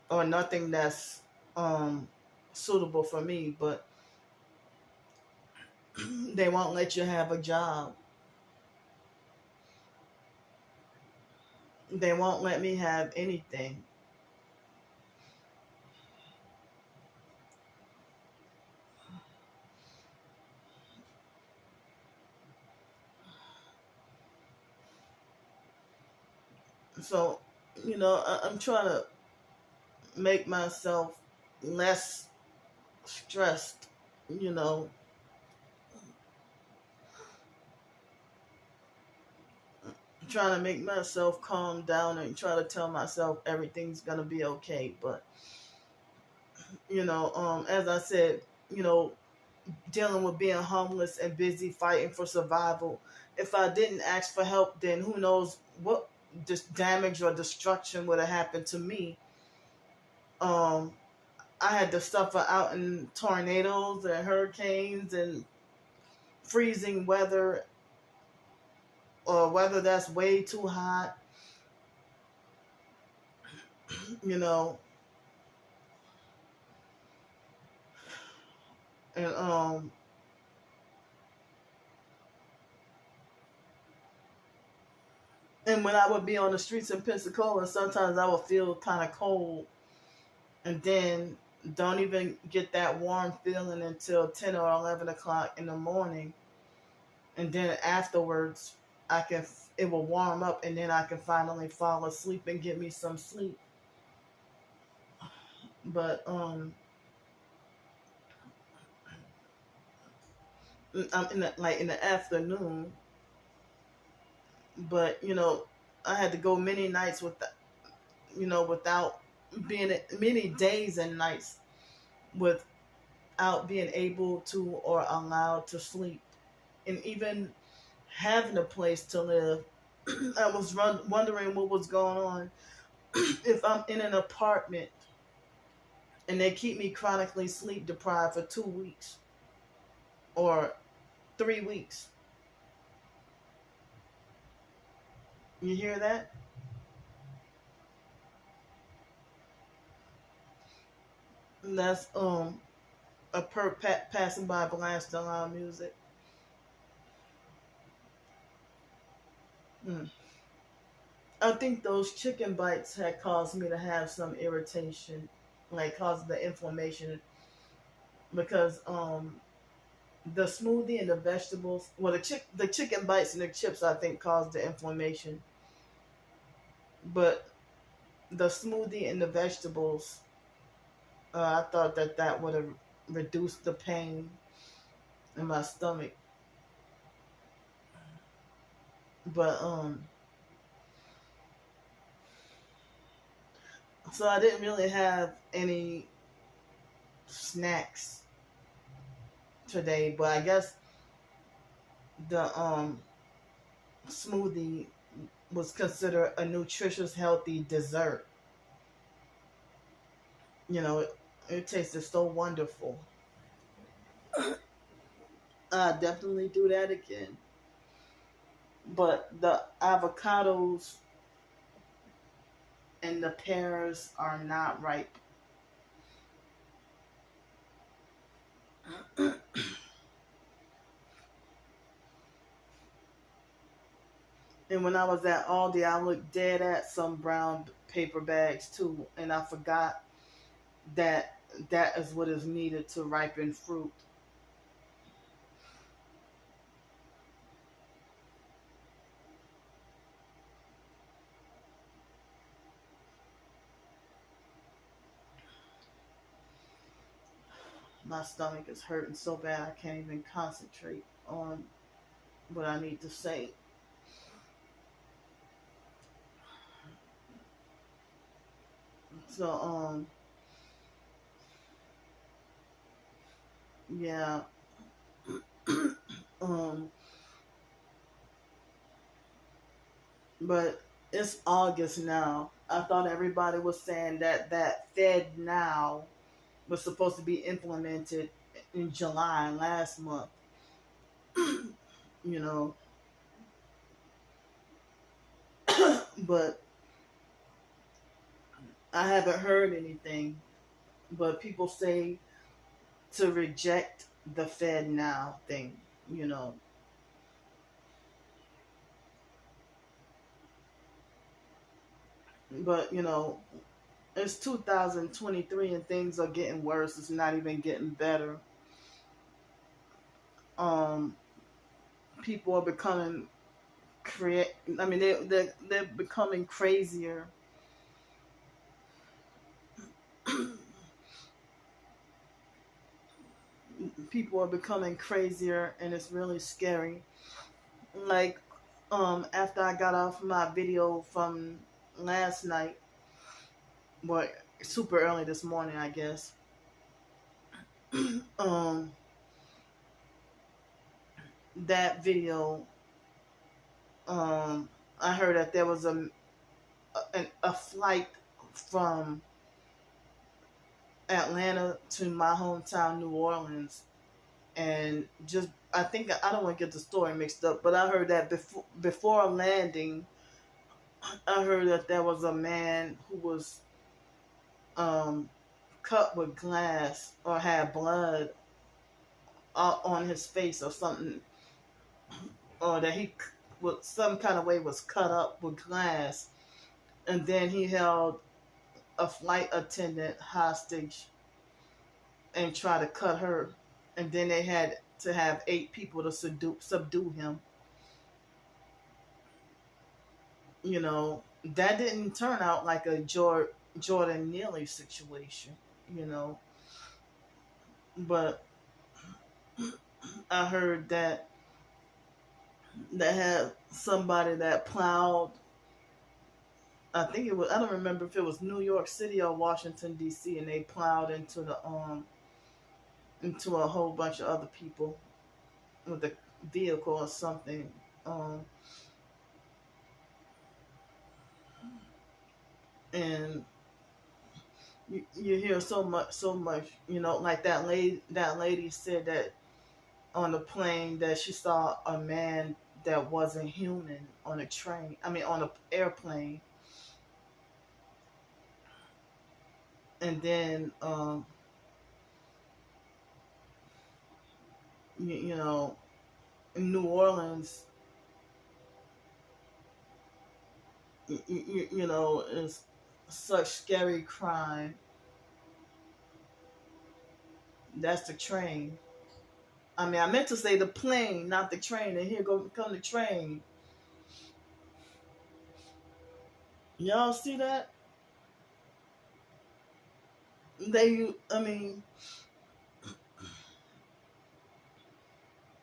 or nothing that's um suitable for me. But they won't let you have a job. They won't let me have anything. So, I'm trying to make myself less stressed, you know, trying to make myself calm down and try to tell myself everything's gonna be okay. But as I said, you know, dealing with being homeless and busy fighting for survival. If I didn't ask for help, then who knows what damage or destruction would have happened to me. Um, I had to suffer out in tornadoes and hurricanes and freezing weather, or weather that's way too hot, you know, and when I would be on the streets in Pensacola, sometimes I would feel kind of cold, and then don't even get that warm feeling until 10 or 11 o'clock in the morning, and then afterwards it will warm up, and then I can finally fall asleep and get me some sleep. But I'm in the afternoon, but I had to go many nights without being many days and nights without being able to or allowed to sleep, and even having a place to live. I was wondering what was going on if I'm in an apartment and they keep me chronically sleep deprived for 2 weeks or 3 weeks. You hear that? And that's a passing by blasting loud music. Mm. I think those chicken bites had caused me to have some irritation, like caused the inflammation, because the smoothie and the vegetables, well, the chicken bites and the chips, I think, caused the inflammation, but the smoothie and the vegetables, I thought that would have reduced the pain in my stomach, but so I didn't really have any snacks today, but I guess the smoothie was considered a nutritious, healthy dessert. You know, it tasted so wonderful. I definitely do that again. But the avocados and the pears are not ripe. And when I was at Aldi, I looked dead at some brown paper bags too, and I forgot that that is what is needed to ripen fruit. My stomach is hurting so bad I can't even concentrate on what I need to say. So yeah. um but it's August now. I thought everybody was saying that that Fed now was supposed to be implemented in July last month. You know, but I haven't heard anything. But people say to reject the Fed now thing, you know. But, you know, it's 2023 and things are getting worse. It's not even getting better. Um, People are becoming I mean, they're becoming crazier. People are becoming crazier, and it's really scary. Like, after I got off my video from last night, but super early this morning, I guess. um, that video, I heard that there was a flight from Atlanta to my hometown, New Orleans, and just I think I don't want to get the story mixed up, but I heard that before landing, I heard that there was a man who was um, cut with glass or had blood on his face or something, or that he was some kind of way was cut up with glass, and then he held a flight attendant hostage and tried to cut her, and then they had to have 8 people to subdue him. You know, that didn't turn out like a Jordan Neely situation, you know. But I heard that they had somebody that plowed. I think it was. I don't remember if it was New York City or Washington D.C. and they plowed into a whole bunch of other people with a vehicle or something. Um, and you hear so much, you know, like that lady said that on the plane that she saw a man that wasn't human on a train. I mean, on an airplane, and then you know, in New Orleans, you know, is such scary crime. That's the train. I mean, I meant to say the plane, not the train. And here come the train. Y'all see that? I mean,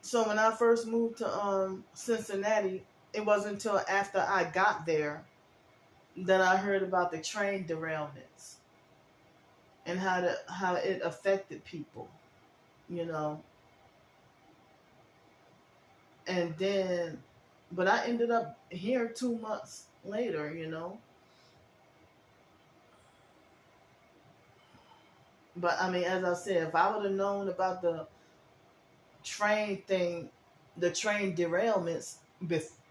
so when I first moved to Cincinnati, it wasn't until after I got there that I heard about the train derailments and how it affected people. You know, And then, but I ended up here 2 months later, But I mean, as I said, if I would have known about the train thing, the train derailments,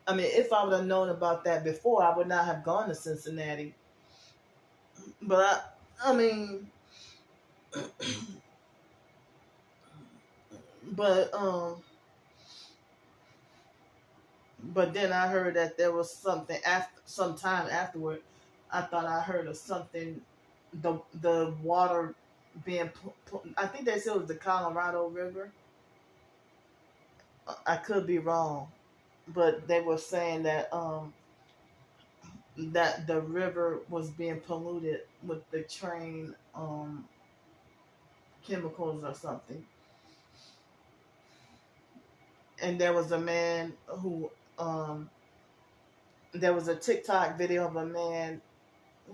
I mean, if I would have known about that before, I would not have gone to Cincinnati. But I mean, but but then I heard that there was something after some time afterward. I thought I heard of something, the water being. I think they said it was the Colorado River. I could be wrong, but they were saying that the river was being polluted with the train chemicals or something. And there was a man who there was a TikTok video of a man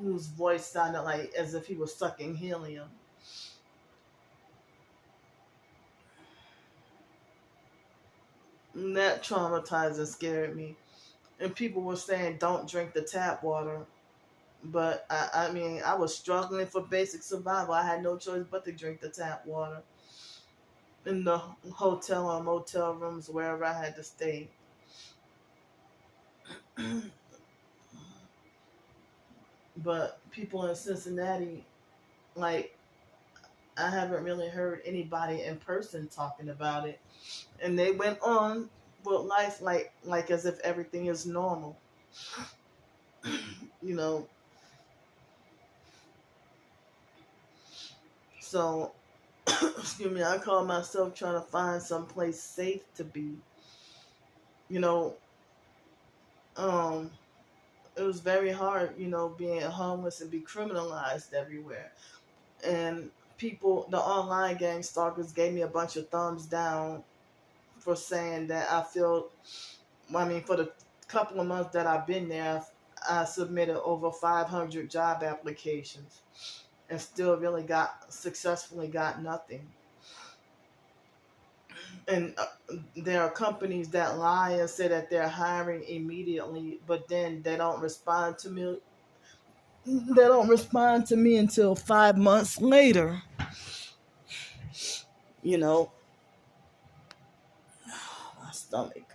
whose voice sounded like as if he was sucking helium. And that traumatized and scared me. And people were saying don't drink the tap water. But I mean, I was struggling for basic survival. I had no choice but to drink the tap water in the hotel or motel rooms wherever I had to stay. But people in Cincinnati, like, I haven't really heard anybody in person talking about it, and they went on with life like as if everything is normal, you know. So, excuse me, I call myself trying to find some place safe to be. You know, um, it was very hard, being homeless and be criminalized everywhere. And people, the online gang stalkers, gave me a bunch of thumbs down for saying that I mean, for the couple of months that I've been there, I submitted over 500 job applications and still really successfully got nothing. And there are companies that lie and say that they're hiring immediately, but then they don't respond to me. They don't respond to me until 5 months later. You know, my stomach.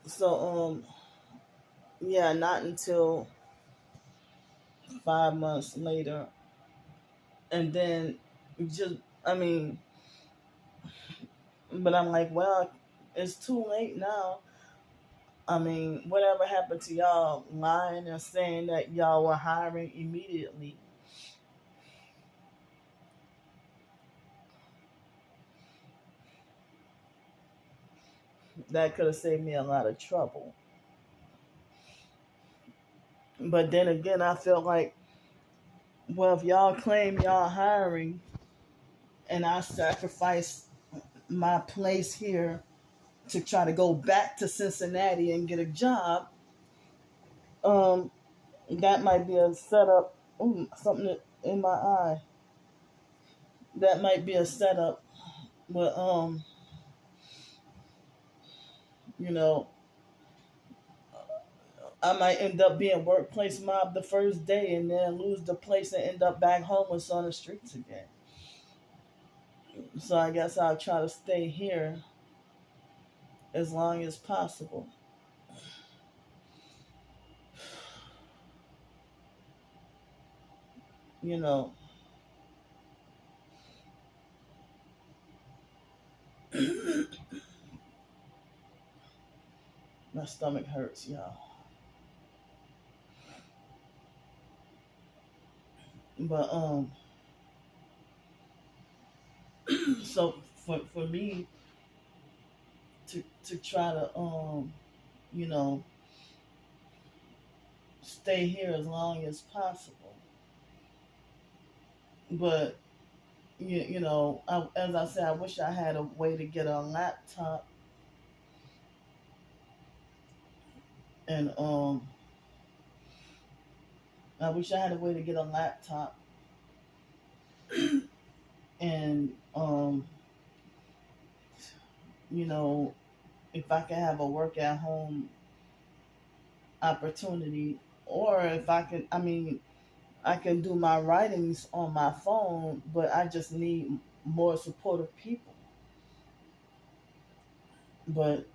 So yeah, not until 5 months later, and then just I mean, but I'm like, well, it's too late now. I mean, whatever happened to y'all lying and saying that y'all were hiring immediately? That could have saved me a lot of trouble. But then again, I felt like, well, if y'all claim y'all hiring and I sacrifice my place here to try to go back to Cincinnati and get a job, um, that might be a setup. Ooh, something in my eye. That might be a setup. But you know, I might end up being workplace mob the first day and then lose the place and end up back homeless on the streets again. So I guess I'll try to stay here as long as possible. You know, my stomach hurts, y'all. But so for me to try to you know, stay here as long as possible. But as I said, I wish I had a way to get a laptop and I wish I had a way to get a laptop and you know, if I can have a work at home opportunity, or if I can, I mean, I can do my writings on my phone, but I just need more supportive people. But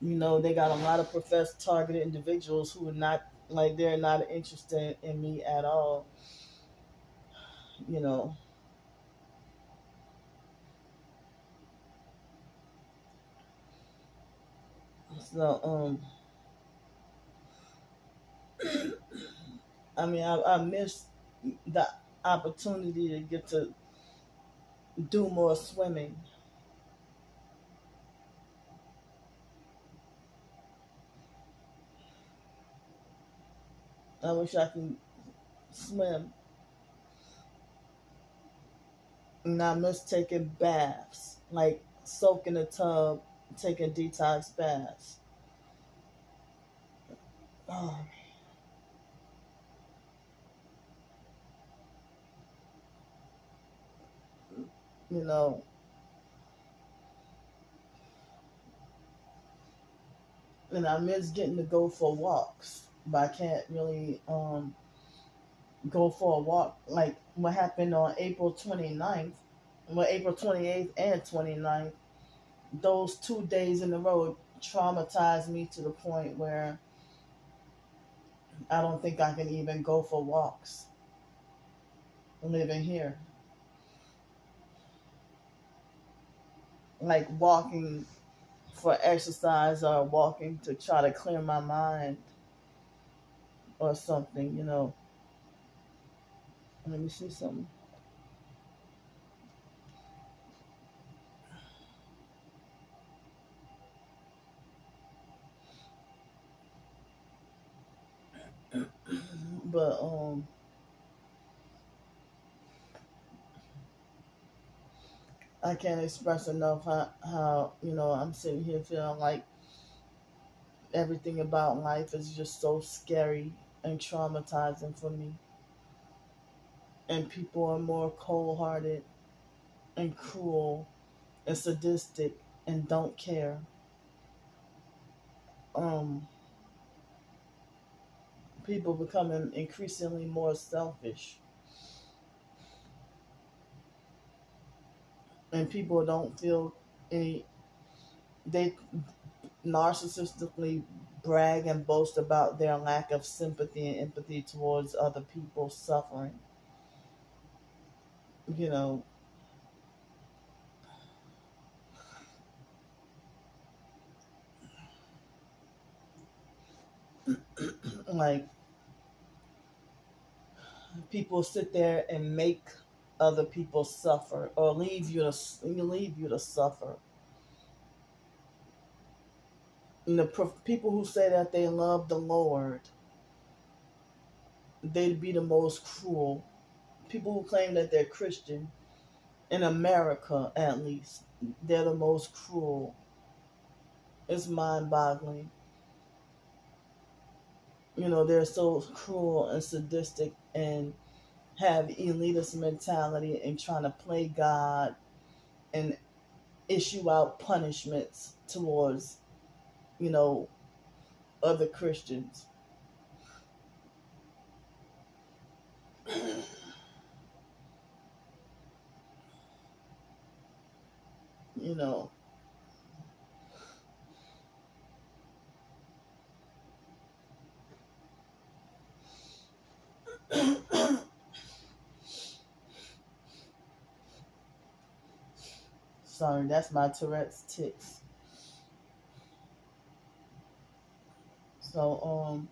they got a lot of professed targeted individuals who are not, like, they're not interested in me at all. You know, so I mean, I miss the opportunity to get to do more swimming. I wish I could swim, and I miss taking baths, like soaking the tub, taking detox baths. Oh, you know, and I miss getting to go for walks, but I can't really go for a walk. Like what happened on April 29th, well, April 28th and 29th, those 2 days in a row traumatized me to the point where I don't think I can even go for walks living here. Like walking for exercise or walking to try to clear my mind or something. Let me see something. But I can't express enough how I'm sitting here feeling like everything about life is just so scary and traumatizing for me. And people are more cold hearted and cruel and sadistic and don't care. Um, People becoming increasingly more selfish, and people don't feel any. They narcissistically brag and boast about their lack of sympathy and empathy towards other people suffering. You know, like people sit there and make other people suffer or leave you to suffer. And the people who say that they love the Lord, they'd be the most cruel. People who claim that they're Christian, in America at least, they're the most cruel. It's mind boggling. They're so cruel and sadistic and have elitist mentality and trying to play God and issue out punishments towards, you know, other Christians. you know. Sorry, that's my Tourette's tics. So,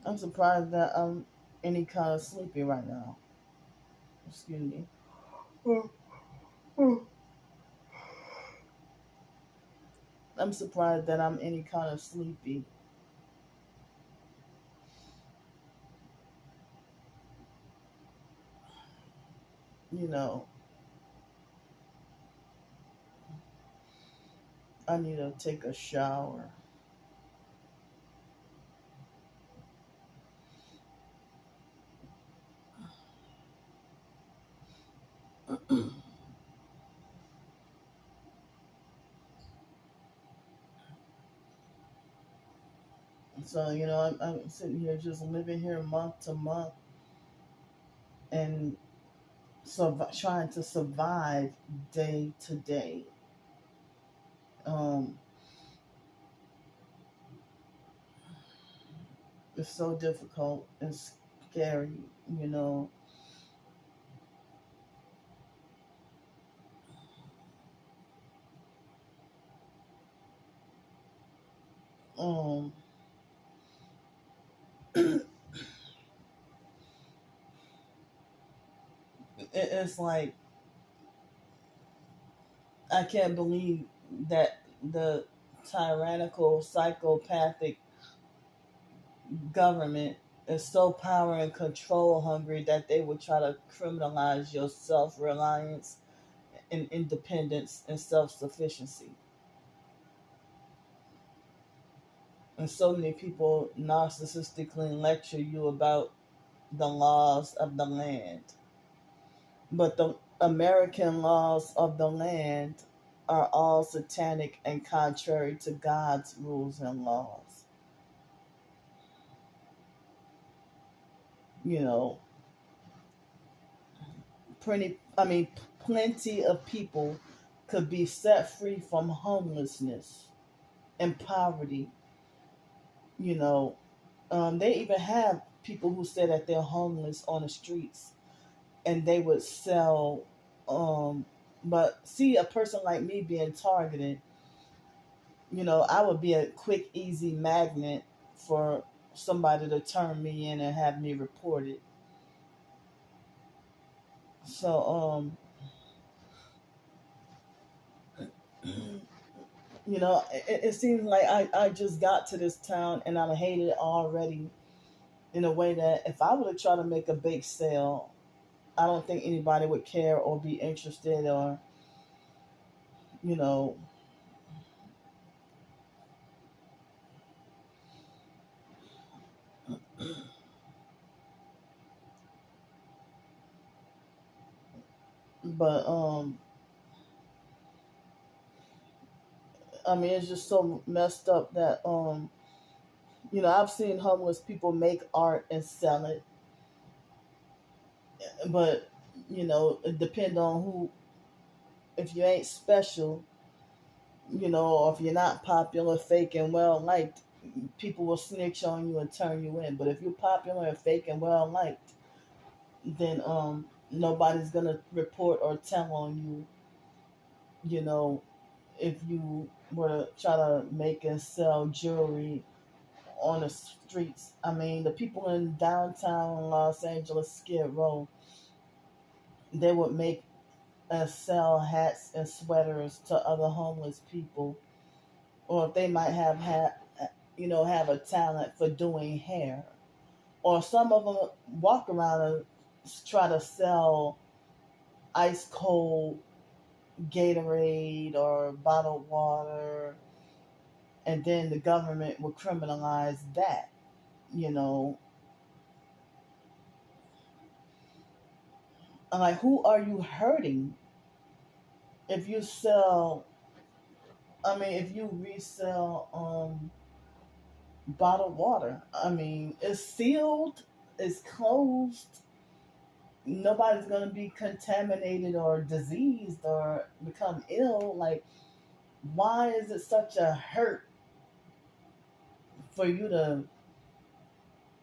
I'm surprised that I'm any kind of sleepy right now. Excuse me. I'm surprised that I'm any kind of sleepy. You know, I need to take a shower. So, I'm sitting here just living here month to month and trying to survive day to day. Um, it's so difficult and scary, you know. Um, it's like I can't believe that the tyrannical, psychopathic government is so power and control hungry that they would try to criminalize your self reliance and independence and self sufficiency. And so many people narcissistically lecture you about the laws of the land. But the American laws of the land are all satanic and contrary to God's rules and laws. You know, plenty of people could be set free from homelessness and poverty. You know, they even have people who say that they're homeless on the streets and they would sell. Um, but see, a person like me being targeted, I would be a quick, easy magnet for somebody to turn me in and have me reported. So, it seems like I just got to this town and I hate it already in a way that if I were to try to make a bake sale, I don't think anybody would care or be interested or, you know, but, it's just so messed up that, I've seen homeless people make art and sell it, but, it depends on who, if you ain't special, or if you're not popular, fake, and well liked, people will snitch on you and turn you in. But if you're popular and fake and well liked, then nobody's gonna report or tell on you. You know, if you were to try to make and sell jewelry on the streets. The people in downtown Los Angeles, Skid Row, they would make and sell hats and sweaters to other homeless people, or if they might have a talent for doing hair, or some of them walk around and try to sell ice cold Gatorade or bottled water, and then the government will criminalize that. You know, I'm like, who are you hurting if you sell? If you resell bottled water, it's sealed, it's closed. Nobody's gonna be contaminated or diseased or become ill. Like, why is it such a hurt for you to,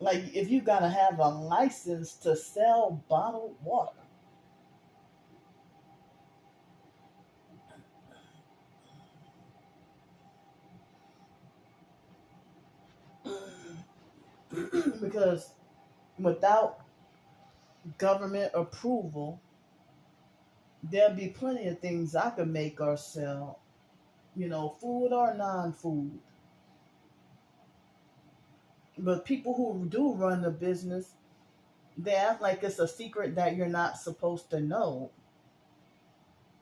like, if you gotta have a license to sell bottled water? Because without government approval, there'll be plenty of things I could make or sell, food or non-food. But people who do run the business, they act like it's a secret that you're not supposed to know.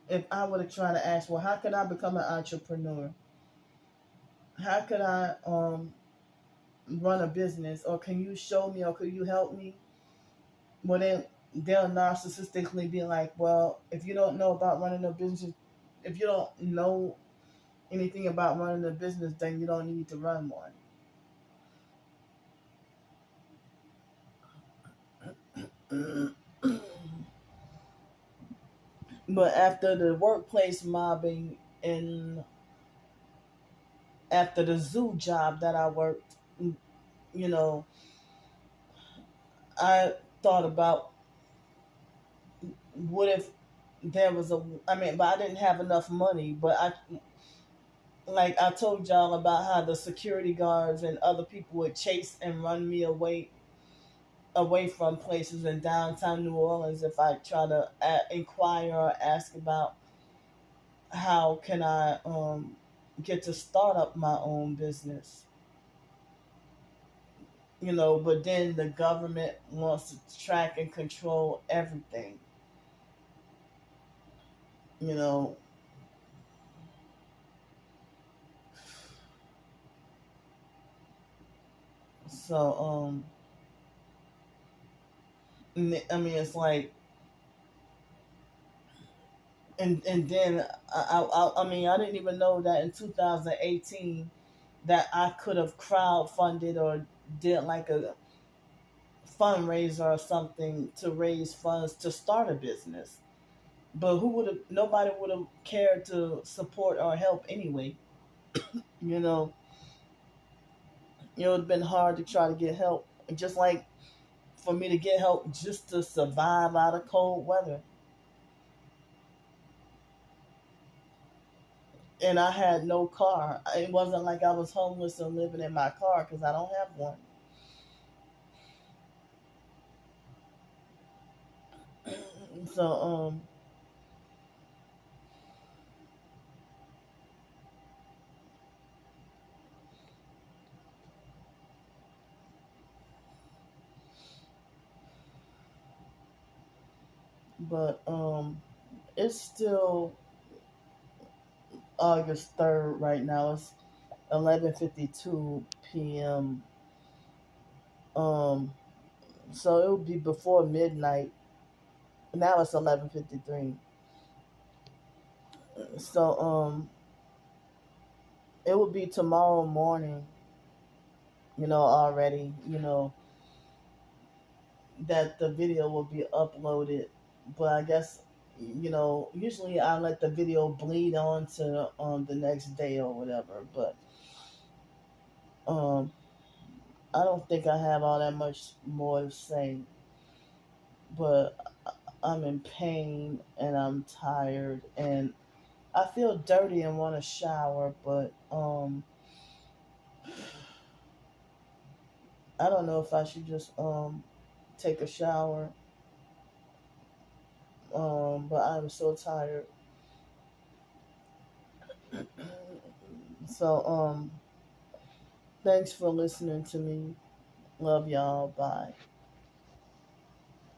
If I were to try to ask, well, how could I become an entrepreneur? How could I run a business? Or can you show me or could you help me? Well, then they'll narcissistically be like, well, if you don't know about running a business, if you don't know anything about running a business, then you don't need to run one. But after the workplace mobbing and after the zoo job that I worked, you know, I thought about what if there was a, I mean, but I didn't have enough money, but like I told y'all about how the security guards and other people would chase and run me away from places in downtown New Orleans if I try to inquire or ask about how can I get to start up my own business. But then the government wants to track and control everything. You know, so I mean, it's like, and then I mean, I didn't even know that in 2018 that I could have crowdfunded or did like a fundraiser or something to raise funds to start a business. But who would have? Nobody would have cared to support or help anyway. You know, it would have been hard to try to get help. Just like for me to get help just to survive out of cold weather. And I had no car. It wasn't like I was homeless and living in my car because I don't have one. So, but it's still August 3rd right now. It's 11:52 p.m. Um, so it would be before midnight. Now it's 11:53. So it would be tomorrow morning. Already. That the video will be uploaded. But I guess usually I let the video bleed on to the next day or whatever. But um, I don't think I have all that much more to say. But I'm in pain and I'm tired and I feel dirty and want to shower. But I don't know if I should just take a shower. But I'm so tired. So thanks for listening to me. Love y'all. Bye.